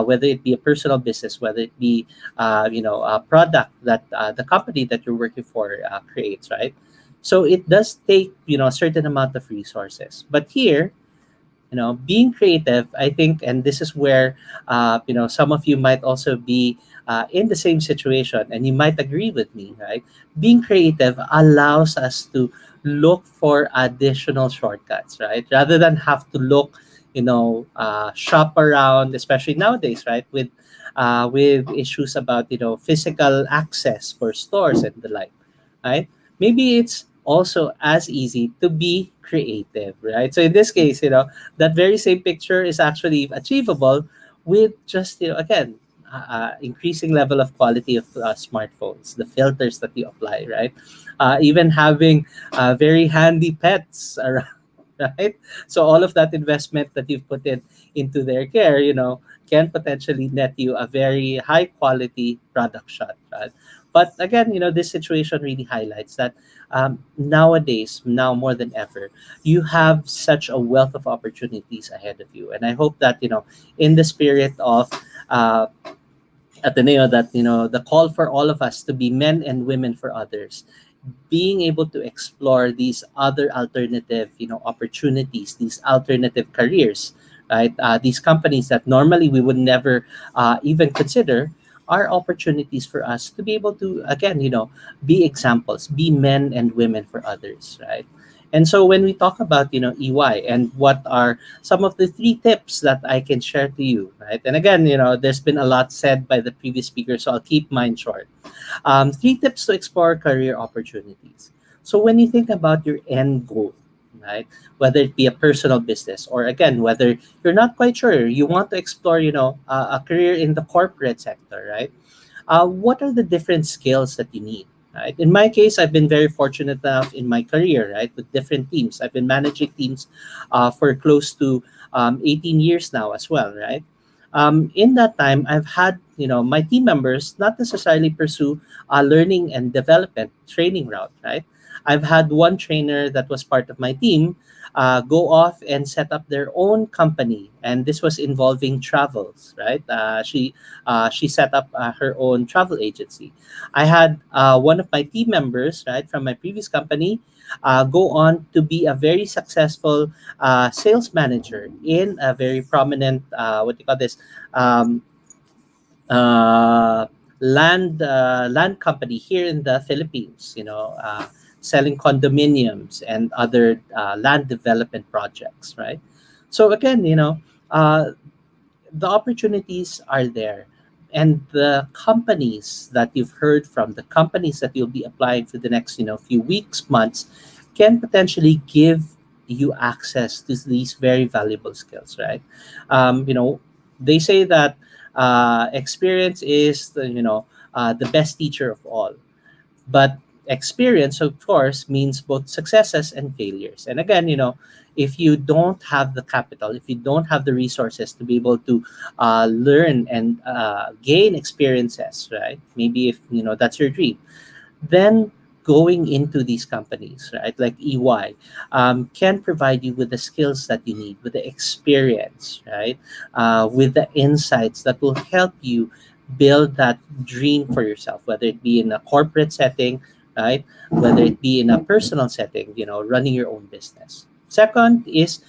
Whether it be a personal business, whether it be a product that the company that you're working for creates, right? So it does take, a certain amount of resources. But here, being creative, I think, and this is where some of you might also be in the same situation, and you might agree with me, right? Being creative allows us to look for additional shortcuts, right? Rather than have to look, shop around, especially nowadays, right? With issues about, physical access for stores and the like, right? Maybe it's also as easy to be creative, right? So in this case, that very same picture is actually achievable with just, again, increasing level of quality of smartphones, the filters that you apply, right? Even having very handy pets around, right? So all of that investment that you've put into their care, can potentially net you a very high quality product shot, right? But again, this situation really highlights that nowadays, now more than ever, you have such a wealth of opportunities ahead of you. And I hope that, in the spirit of Ateneo, that, the call for all of us to be men and women for others, being able to explore these other alternative opportunities, these alternative careers, right? These companies that normally we would never even consider, are opportunities for us to be able to, again, be examples, be men and women for others, right? And so when we talk about, EY, and what are some of the three tips that I can share to you, right? And again, there's been a lot said by the previous speaker, so I'll keep mine short. Three tips to explore career opportunities. So when you think about your end goal, right, whether it be a personal business, or again, whether you're not quite sure, you want to explore, a career in the corporate sector, right? What are the different skills that you need? Right. In my case, I've been very fortunate enough in my career, right, with different teams. I've been managing teams for close to 18 years now as well, right? In that time, I've had, my team members not necessarily pursue a learning and development training route, right? I've had one trainer that was part of my team go off and set up their own company, and this was involving travels, right? She set up her own travel agency. I had one of my team members, right, from my previous company, go on to be a very successful sales manager in a very prominent, what do you call this, um, uh, land company here in the Philippines. Selling condominiums and other land development projects, right? So again, uh, the opportunities are there, and the companies that you've heard from, the companies that you'll be applying for the next few weeks, months, can potentially give you access to these very valuable skills, right? They say that experience is the best teacher of all, but experience, of course, means both successes and failures. And again, if you don't have the capital, if you don't have the resources to be able to learn and gain experiences, right? Maybe if that's your dream, then going into these companies, right, like EY, can provide you with the skills that you need, with the experience, right, with the insights that will help you build that dream for yourself, whether it be in a corporate setting, right, whether it be in a personal setting, running your own business. Second is,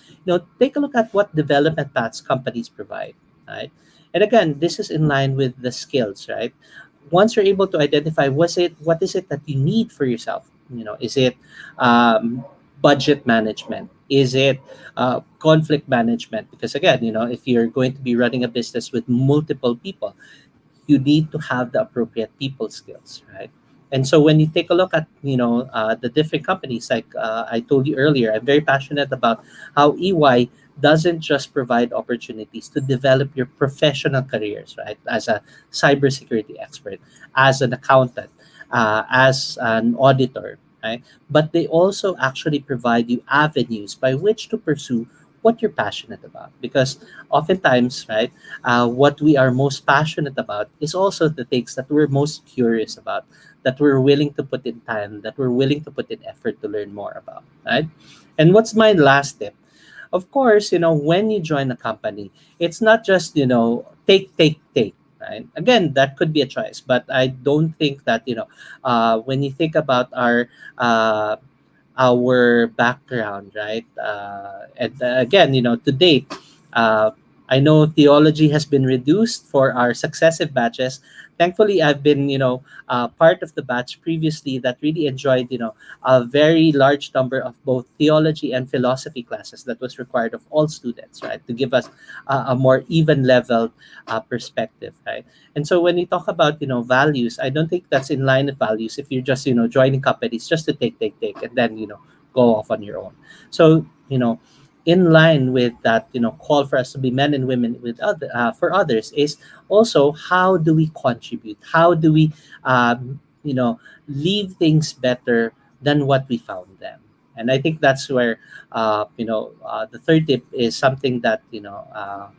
take a look at what development paths companies provide, right? And again, this is in line with the skills, right? Once you're able to identify what is it that you need for yourself, is it um, budget management, is it conflict management? Because again, if you're going to be running a business with multiple people, you need to have the appropriate people skills, right? And so when you take a look at the different companies, like I told you earlier, I'm very passionate about how EY doesn't just provide opportunities to develop your professional careers, right? As a cybersecurity expert, as an accountant, as an auditor, right? But they also actually provide you avenues by which to pursue what you're passionate about. Because oftentimes, right, what we are most passionate about is also the things that we're most curious about, that we're willing to put in time, that we're willing to put in effort to learn more about, right? And what's my last tip? Of course, when you join a company, it's not just, take, right? Again, that could be a choice, but I don't think that, when you think about uh, our background, right? And again, to date, uh, I know theology has been reduced for our successive batches. Thankfully, I've been, part of the batch previously that really enjoyed, a very large number of both theology and philosophy classes that was required of all students, right? To give us a more even leveled perspective, right? And so when we talk about, values, I don't think that's in line with values if you're just, joining companies just to take, and then, go off on your own. So, in line with that, call for us to be men and women with other for others is also how do we contribute? How do we, leave things better than what we found them? And I think that's where, the third tip is something that,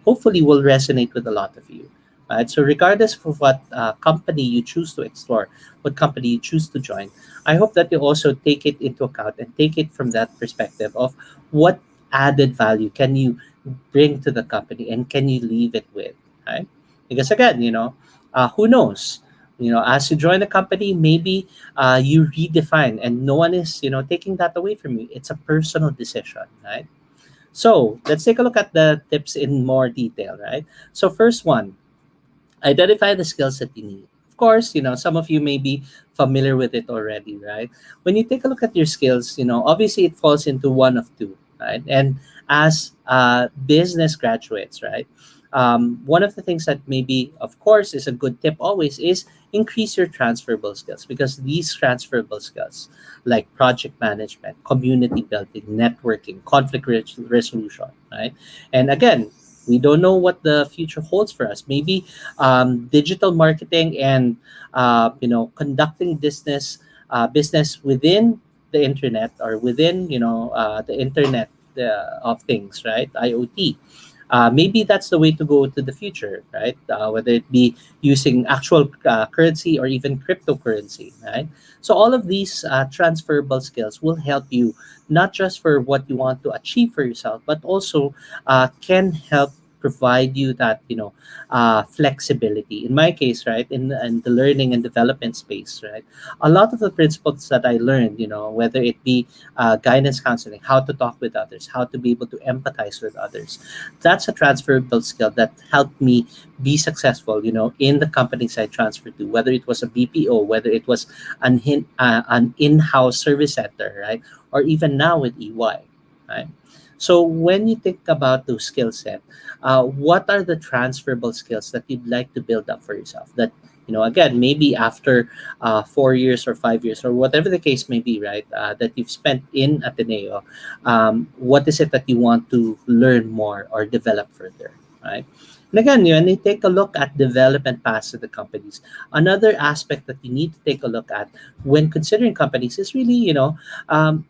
hopefully will resonate with a lot of you. Right? So regardless of what company you choose to explore, what company you choose to join, I hope that you also take it into account and take it from that perspective of what added value can you bring to the company and can you leave it with, right? Because again, who knows? As you join the company, maybe you redefine, and no one is, taking that away from you. It's a personal decision, right? So let's take a look at the tips in more detail, right? So first one, identify the skills that you need. Of course, some of you may be familiar with it already, right? When you take a look at your skills, obviously it falls into one of two, right? And as business graduates, right? One of the things that maybe, of course, is a good tip always is increase your transferable skills, because these transferable skills like project management, community building, networking, resolution, right? And again, we don't know what the future holds for us. Maybe digital marketing and conducting business within the internet, or within the internet of things, right? IoT. Maybe that's the way to go to the future, right? Whether it be using actual currency or even cryptocurrency, right? So all of these transferable skills will help you not just for what you want to achieve for yourself, but also can help provide you that flexibility. In my case, right, in the learning and development space, right, a lot of the principles that I learned, whether it be guidance counseling, how to talk with others, how to be able to empathize with others, that's a transferable skill that helped me be successful, in the companies I transferred to, whether it was a BPO, whether it was an in-house service center, right, or even now with EY, right. So when you think about those skill set, what are the transferable skills that you'd like to build up for yourself? That again, maybe after 4 years or 5 years or whatever the case may be, right? That you've spent in Ateneo, what is it that you want to learn more or develop further, right? And again, when you take a look at development paths of the companies, another aspect that you need to take a look at when considering companies is really,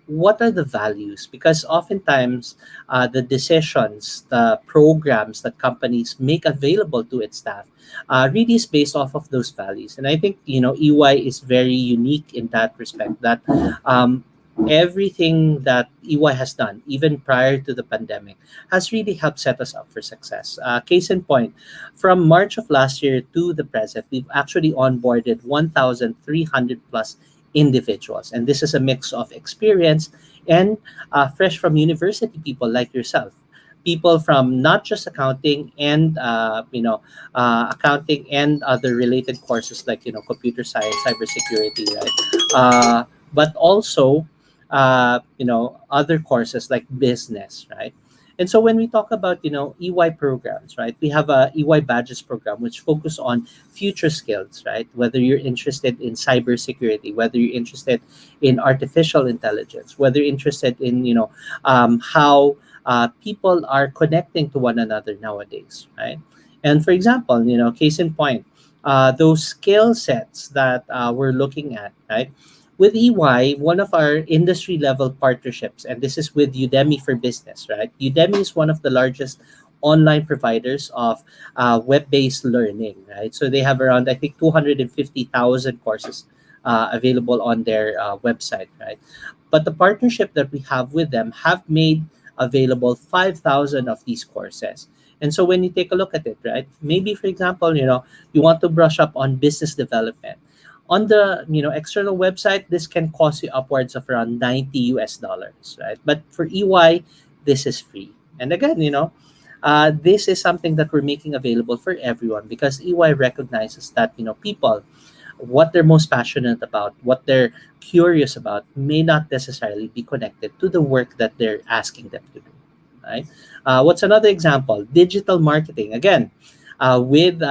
what are the values? Because oftentimes, the decisions, the programs that companies make available to its staff really is based off of those values. And I think, EY is very unique in that respect, that um, everything that EY has done, even prior to the pandemic, has really helped set us up for success. Case in point, from March of last year to the present, we've actually onboarded 1,300 plus individuals. And this is a mix of experience and fresh from university people like yourself. people from not just accounting and accounting and other related courses like computer science, cybersecurity, right? But also other courses like business, right? And so when we talk about EY programs, right, we have a EY badges program which focus on future skills, right? Whether you're interested in cybersecurity, whether you're interested in artificial intelligence, whether you're interested in how people are connecting to one another nowadays, right? And for example, case in point, those skill sets that we're looking at, right? With EY, one of our industry level partnerships, and this is with Udemy for Business, right? Udemy is one of the largest online providers of web based learning, right? So they have around, I think, 250,000 courses available on their website, right? But the partnership that we have with them have made available 5,000 of these courses. And so when you take a look at it, right, maybe for example, you want to brush up on business development. On the external website, this can cost you upwards of around 90 US dollars, right? But for EY, this is free. And again, this is something that we're making available for everyone because EY recognizes that people, what they're most passionate about, what they're curious about, may not necessarily be connected to the work that they're asking them to do. Right? What's another example? Digital marketing. Again, with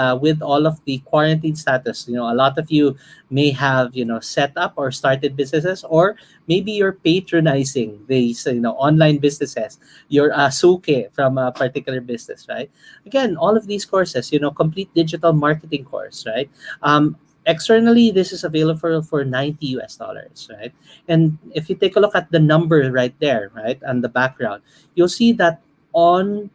all of the quarantine status, a lot of you may have set up or started businesses, or maybe you're patronizing these online businesses. You're a suke from a particular business, right? Again, all of these courses, complete digital marketing course, right? Externally, this is available for 90 US dollars, right? And if you take a look at the number right there, right, and the background, you'll see that on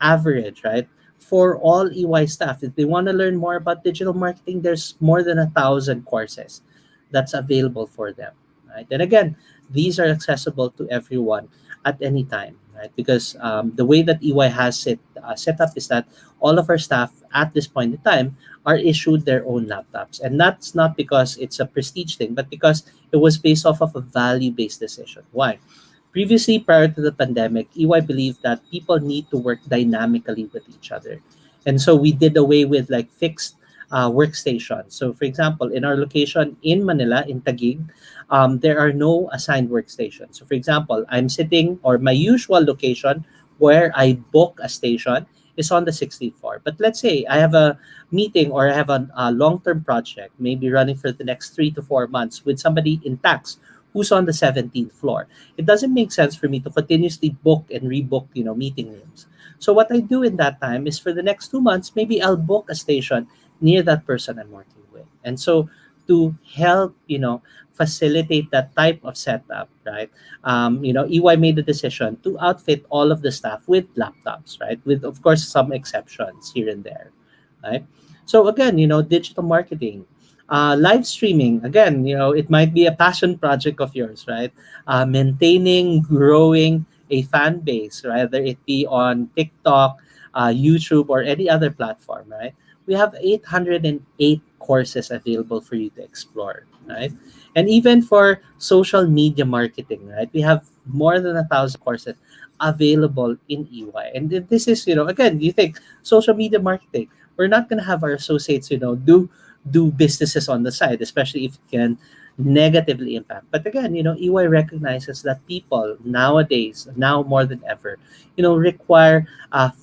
average, right, for all EY staff, if they want to learn more about digital marketing, there's more than 1,000 courses that's available for them, right? And again, these are accessible to everyone at any time, right? Because the way that EY has it set up is that all of our staff at this point in time are issued their own laptops, and that's not because it's a prestige thing, but because it was based off of a value-based decision. Why? Previously, prior to the pandemic, EY believed that people need to work dynamically with each other. And so we did away with like fixed workstations. So, for example, in our location in Manila, in Taguig, there are no assigned workstations. So, for example, I'm sitting, or my usual location where I book a station is on the 16th floor. But let's say I have a meeting or I have a long term project, maybe running for the next 3 to 4 months with somebody in tax who's on the 17th floor. It doesn't make sense for me to continuously book and rebook, meeting rooms. So what I do in that time is for the next 2 months, maybe I'll book a station near that person I'm working with. And so to help, facilitate that type of setup, right? EY made the decision to outfit all of the staff with laptops, right? With, of course, some exceptions here and there, right? So again, digital marketing, live streaming, again, it might be a passion project of yours, right? Maintaining, growing a fan base, whether it be on TikTok, YouTube, or any other platform, right? We have 808 courses available for you to explore, right? And even for social media marketing, right? We have more than 1,000 courses available in EY. And this is, again, you think social media marketing, we're not going to have our associates, do businesses on the side, especially if it can negatively impact. But again, EY recognizes that people nowadays, now more than ever, require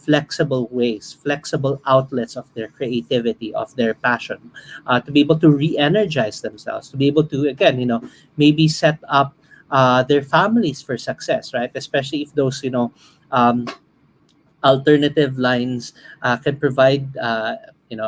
flexible ways, flexible outlets of their creativity, of their passion, to be able to re-energize themselves, to be able to, again, maybe set up their families for success, right? Especially if those, um, alternative lines can provide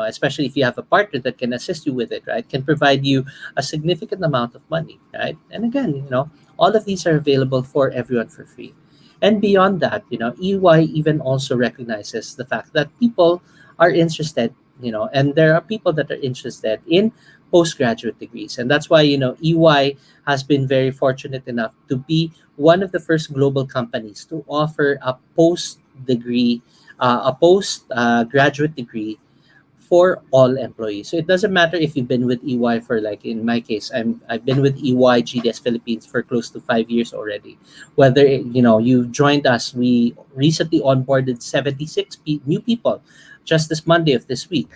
especially if you have a partner that can assist you with it, right, can provide you a significant amount of money, right? And again, all of these are available for everyone for free. And beyond that, EY even also recognizes the fact that people are interested, and there are people that are interested in postgraduate degrees. And that's why, EY has been very fortunate enough to be one of the first global companies to offer a post degree, a post graduate degree for all employees. So it doesn't matter if you've been with EY for, like in my case, I've been with EY GDS Philippines for close to 5 years already. Whether you joined us, we recently onboarded 76 new people just this Monday of this week.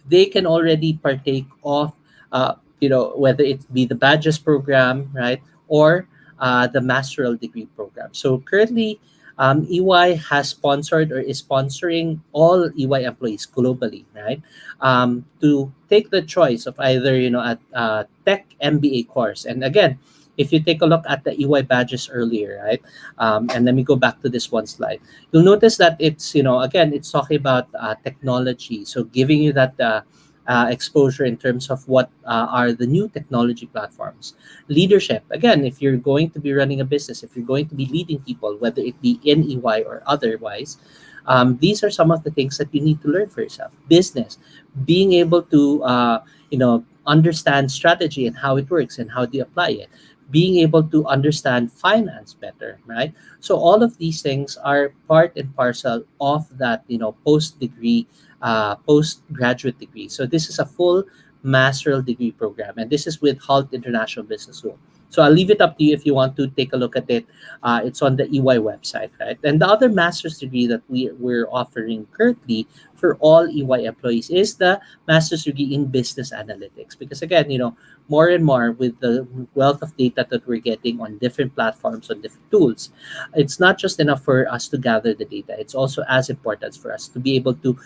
They can already partake of, whether it be the badges program, right, or the masteral degree program. So currently, EY has sponsored or is sponsoring all EY employees globally, right, to take the choice of either a tech MBA course. And again, if you take a look at the EY badges earlier, right, and let me go back to this one slide, you'll notice that it's, again, it's talking about technology, so giving you that exposure in terms of what are the new technology platforms. Leadership, again, if you're going to be running a business, if you're going to be leading people, whether it be in EY or otherwise, these are some of the things that you need to learn for yourself. Business, being able to understand strategy and how it works and how do you apply it, being able to understand finance better, right? So all of these things are part and parcel of that, post degree, postgraduate degree. So this is a full master's degree program, and this is with Halt International Business School. So I'll leave it up to you if you want to take a look at it. It's on the EY website, right? And the other master's degree that we're offering currently for all EY employees is the master's degree in business analytics. Because again, more and more with the wealth of data that we're getting on different platforms, on different tools, it's not just enough for us to gather the data. It's also as important for us to be able to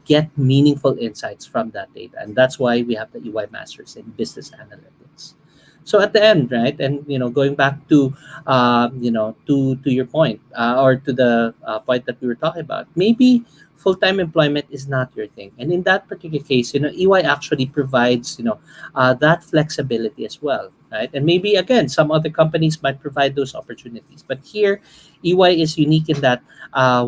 get meaningful insights from that data. And that's why we have the EY Masters in Business Analytics. So at the end, right, and going back to to your point, or to the point that we were talking about, maybe full-time employment is not your thing, and in that particular case, EY actually provides that flexibility as well, right? And maybe again, some other companies might provide those opportunities, but here, EY is unique in that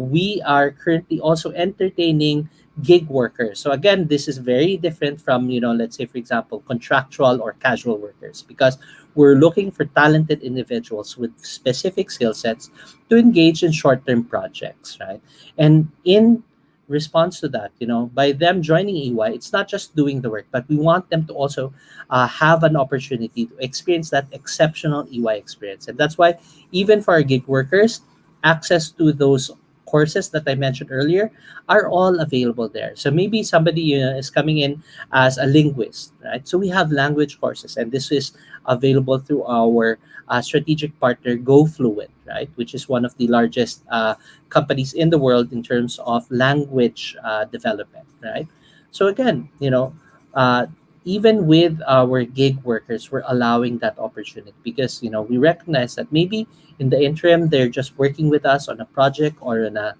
we are currently also entertaining gig workers. So again, this is very different from, let's say, for example, contractual or casual workers, because we're looking for talented individuals with specific skill sets to engage in short-term projects, right? And in response to that, by them joining EY, it's not just doing the work, but we want them to also have an opportunity to experience that exceptional EY experience. And that's why even for our gig workers, access to those courses that I mentioned earlier are all available there. So maybe somebody is coming in as a linguist, right? So we have language courses, and this is available through our strategic partner GoFluent, right? Which is one of the largest companies in the world in terms of language development, right? So again, uh, even with our gig workers, we're allowing that opportunity because we recognize that maybe in the interim they're just working with us on a project or on a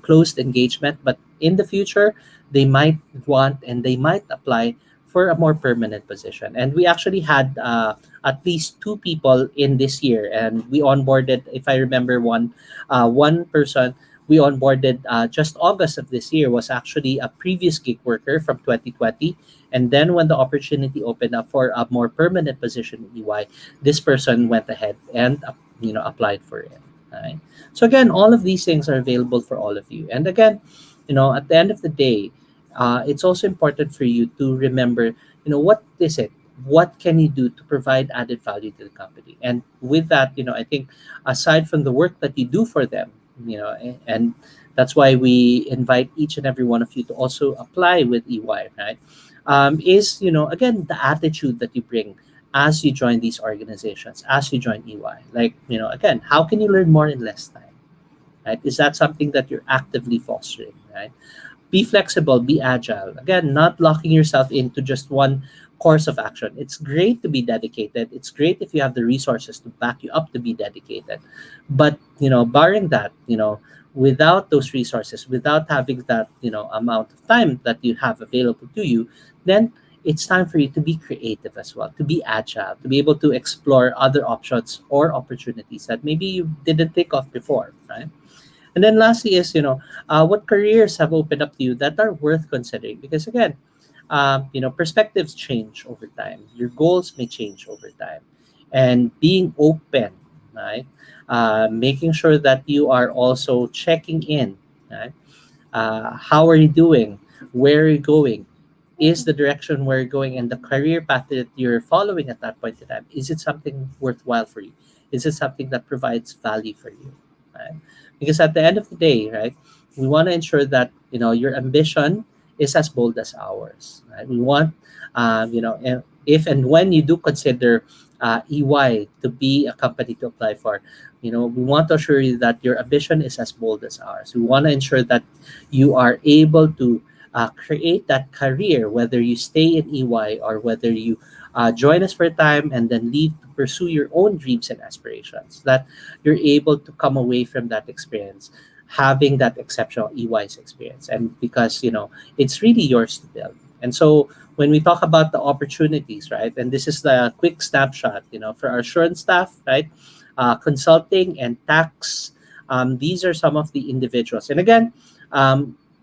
closed engagement, but in the future they might want and they might apply for a more permanent position. And we actually had at least two people in this year, and we onboarded, if I remember, one person we onboarded just August of this year was actually a previous gig worker from 2020. And then when the opportunity opened up for a more permanent position in EY, this person went ahead and applied for it. Right. So again, all of these things are available for all of you. And again, at the end of the day, it's also important for you to remember, what is it? What can you do to provide added value to the company? And with that, I think aside from the work that you do for them, and that's why we invite each and every one of you to also apply with EY, right? Is, again, the attitude that you bring as you join these organizations, as you join EY. Like, again, how can you learn more in less time? Right? Is that something that you're actively fostering, right? Be flexible, be agile. Again, not locking yourself into just one course of action. It's great to be dedicated. It's great if you have the resources to back you up to be dedicated. But, barring that, without those resources, without having that, amount of time that you have available to you, then it's time for you to be creative as well, to be agile, to be able to explore other options or opportunities that maybe you didn't think of before, right? And then lastly is, what careers have opened up to you that are worth considering? Because again, perspectives change over time. Your goals may change over time. And being open, right? Making sure that you are also checking in, right? How are you doing? where you're going. Is the direction where you're going and the career path that you're following at that point in time, is it something worthwhile for you? Is it something that provides value for you? Right? Because at the end of the day, right, we want to ensure that your ambition is as bold as ours. Right? We want, if and when you do consider EY to be a company to apply for, we want to assure you that your ambition is as bold as ours. We want to ensure that you are able to create that career, whether you stay in EY or whether you join us for a time and then leave to pursue your own dreams and aspirations, that you're able to come away from that experience having that exceptional EY's experience. And because, it's really yours to build. And so when we talk about the opportunities, right, and this is the quick snapshot, for our assurance staff, right, consulting and tax, these are some of the individuals. And again,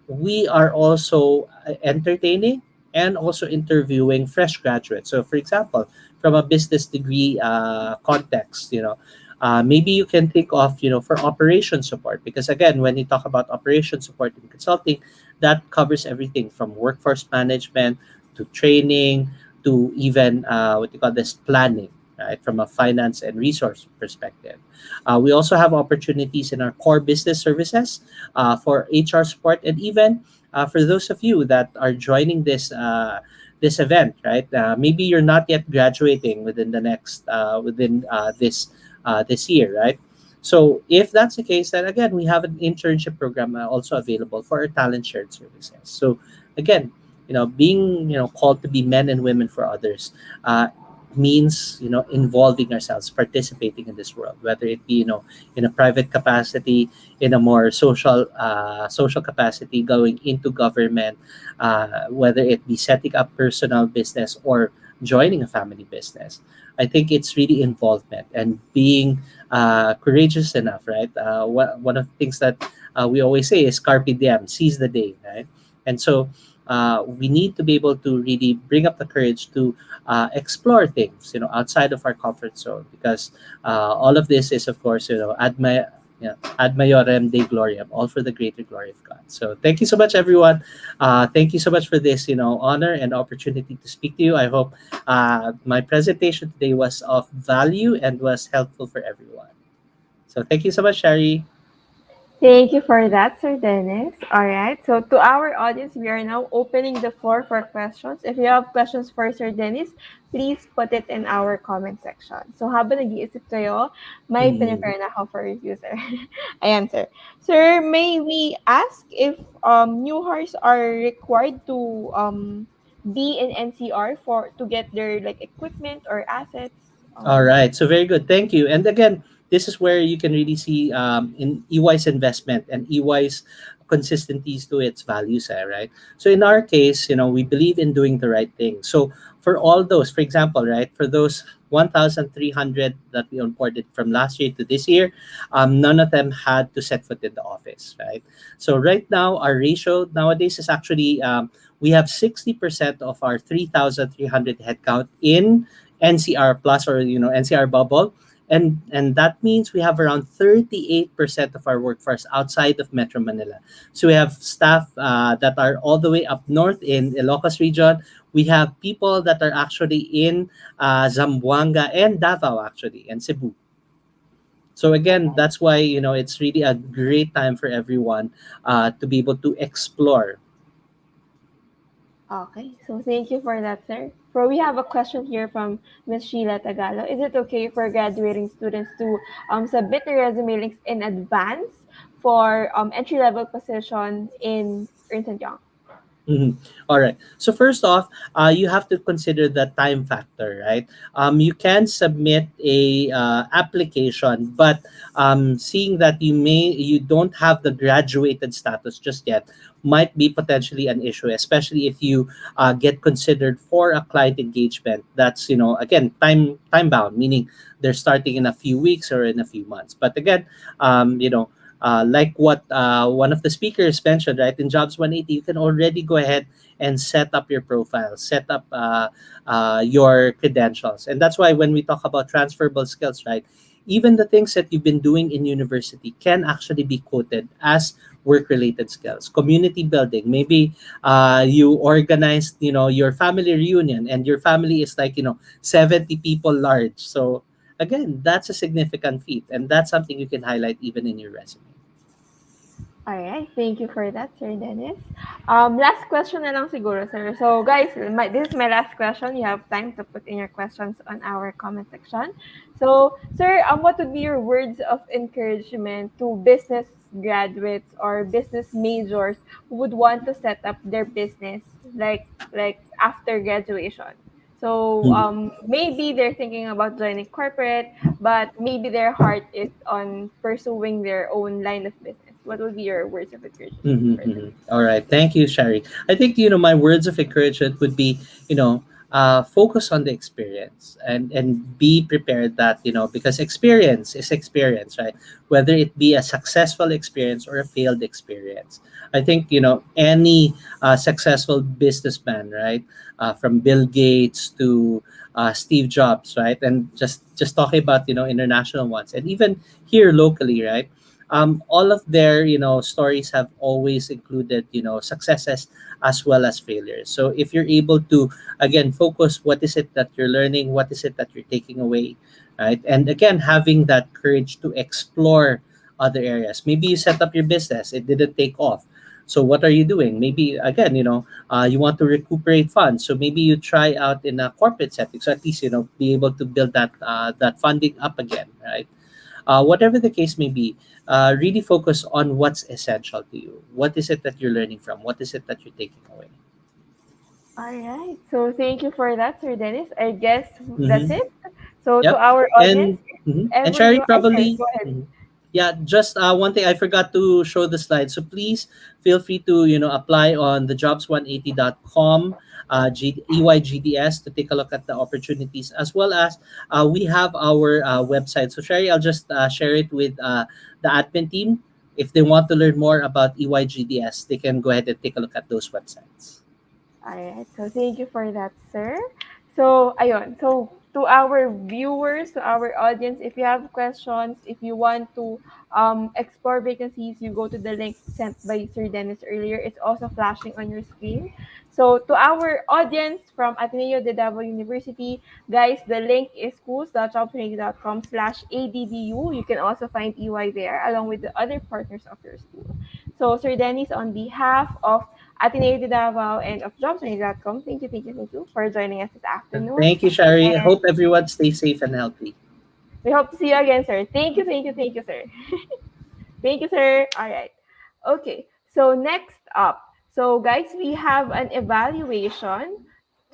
we are also entertaining and also interviewing fresh graduates. So, for example, from a business degree context, maybe you can think of, for operation support, because again, when you talk about operation support in consulting, that covers everything from workforce management to training to even what you call this planning, right, from a finance and resource perspective. We also have opportunities in our core business services for HR support, and even for those of you that are joining this event, right? Maybe you're not yet graduating within the next within this year, right? So if that's the case, then again, we have an internship program also available for our talent shared services. So again, being called to be men and women for others means involving ourselves, participating in this world, whether it be in a private capacity, in a more social capacity, going into government, whether it be setting up personal business or joining a family business. I think it's really involvement and being courageous enough, right? One of the things that we always say is carpe diem, seize the day, right? And so we need to be able to really bring up the courage to explore things, outside of our comfort zone, because all of this is, of course, ad majorem Dei gloriam, all for the greater glory of God. So thank you so much, everyone. Thank you so much for this, honor and opportunity to speak to you. I hope my presentation today was of value and was helpful for everyone. So thank you so much, Shari. Thank you for that, Sir Dennis. All right. So to our audience, we are now opening the floor for questions. If you have questions for Sir Dennis, please put it in our comment section. So habang nag-iisip kayo, may Mhm. prepare na ako for you, sir. Ayan, sir. Sir, may we ask if new hires are required to be in NCR for to get their like equipment or assets? All right. So very good. Thank you. And again, this is where you can really see in EY's investment and EY's consistencies to its values, right? So in our case, we believe in doing the right thing. So for all those, for example, right, for those 1,300 that we onboarded from last year to this year, none of them had to set foot in the office, right? So right now, our ratio nowadays is actually we have 60% of our 3,300 headcount in NCR plus, or NCR bubble, and that means we have around 38% of our workforce outside of Metro Manila. So we have staff that are all the way up north in Ilocos region. We have people that are actually in Zamboanga and Davao, actually, and Cebu. So again, that's why it's really a great time for everyone to be able to explore. Okay, so thank you for that, sir. So we have a question here from Ms. Sheila Tagalo. Is it okay for graduating students to submit their resume links in advance for entry-level position in Ernst& Young? Mhm. All right. So first off, you have to consider the time factor, right? You can submit a application, but seeing that you don't have the graduated status just yet, might be potentially an issue, especially if you get considered for a client engagement. That's again time bound, meaning they're starting in a few weeks or in a few months. But again, like what one of the speakers mentioned, right? In Jobs 180, you can already go ahead and set up your profile, set up your credentials. And that's why when we talk about transferable skills, right? even the things that you've been doing in university can actually be quoted as work related skills. Community building, maybe you organized, your family reunion, and your family is like, 70 people large. So again, that's a significant feat, and that's something you can highlight even in your resume. All right, thank you for that, Sir Dennis. Last question na lang siguro, sir. So, guys, this is my last question. You have time to put in your questions on our comment section. So, sir, what would be your words of encouragement to business graduates or business majors who would want to set up their business like after graduation? So, maybe they're thinking about joining corporate, but maybe their heart is on pursuing their own line of business. What would be your words of encouragement Mm-hmm, for them? mm-hmm. All right. Thank you, Shari. I think, my words of encouragement would be, focus on the experience, and be prepared that, because experience is experience, right? Whether it be a successful experience or a failed experience. I think, any successful businessman, right? From Bill Gates to Steve Jobs, right? And just talking about, international ones, and even here locally, right? All of their, stories have always included, successes as well as failures. So if you're able to, again, focus, what is it that you're learning, what is it that you're taking away, right? And again, having that courage to explore other areas. Maybe you set up your business, it didn't take off. So what are you doing? Maybe again, you want to recuperate funds. So maybe you try out in a corporate setting. So at least, be able to build that funding up again, right? Whatever the case may be, really focus on what's essential to you. What is it that you're learning from? What is it that you're taking away? All right. So thank you for that, Sir Dennis. I guess that's Mm-hmm. it. So to Yep. our audience, And if and ever Sherry, you, sorry, probably, go ahead. yeah, just one thing I forgot to show the slide. So please feel free to, apply on the jobs180.com, EYGDS, to take a look at the opportunities, as well as we have our website. So Sherry, I'll just share it with the admin team. If they want to learn more about EYGDS, they can go ahead and take a look at those websites. All right. So thank you for that, sir. So ayun. So to our viewers, to our audience, if you have questions, if you want to explore vacancies, you go to the link sent by Sir Dennis earlier. It's also flashing on your screen. So to our audience from Ateneo de Davao University, guys, the link is schools.jobtraining.com/ADDU. You can also find EY there along with the other partners of your school. So Sir Dennis, on behalf of Ateneo de Davao and of jobstraining.com. Thank you for joining us this afternoon. Thank you, Sherry. I And hope everyone stays safe and healthy. we hope to see you again, sir. Thank you, sir. Thank you, sir. All right. Okay. So next up, so guys, we have an evaluation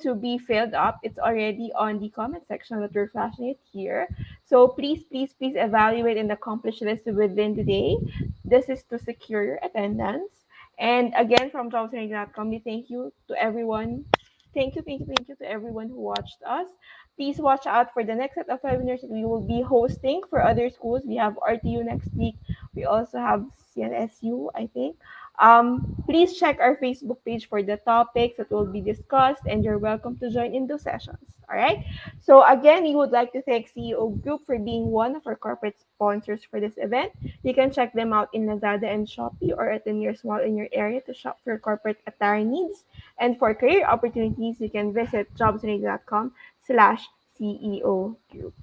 to be filled up. It's already on the comment section that we're flashing it here. So please evaluate and accomplish this within the day. This is to secure your attendance. And again, from jobstraining.com, we thank you to everyone. Thank you to everyone who watched us. Please watch out for the next set of webinars that we will be hosting for other schools. We have RTU next week. We also have CNSU, I think. Please check our Facebook page for the topics that will be discussed, and you're welcome to join in those sessions. All right. So again, we would like to thank CEO Group for being one of our corporate sponsors for this event. You can check them out in Lazada and Shopee or at the nearest mall in your area to shop for corporate attire needs. And for career opportunities, you can visit jobsready.com/CEO Group.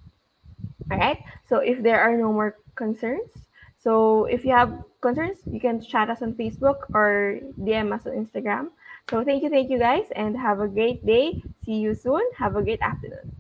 All right. So if there are no more concerns, so if you have concerns, you can chat us on Facebook or DM us on Instagram. So thank you guys, and have a great day. See you soon. Have a great afternoon.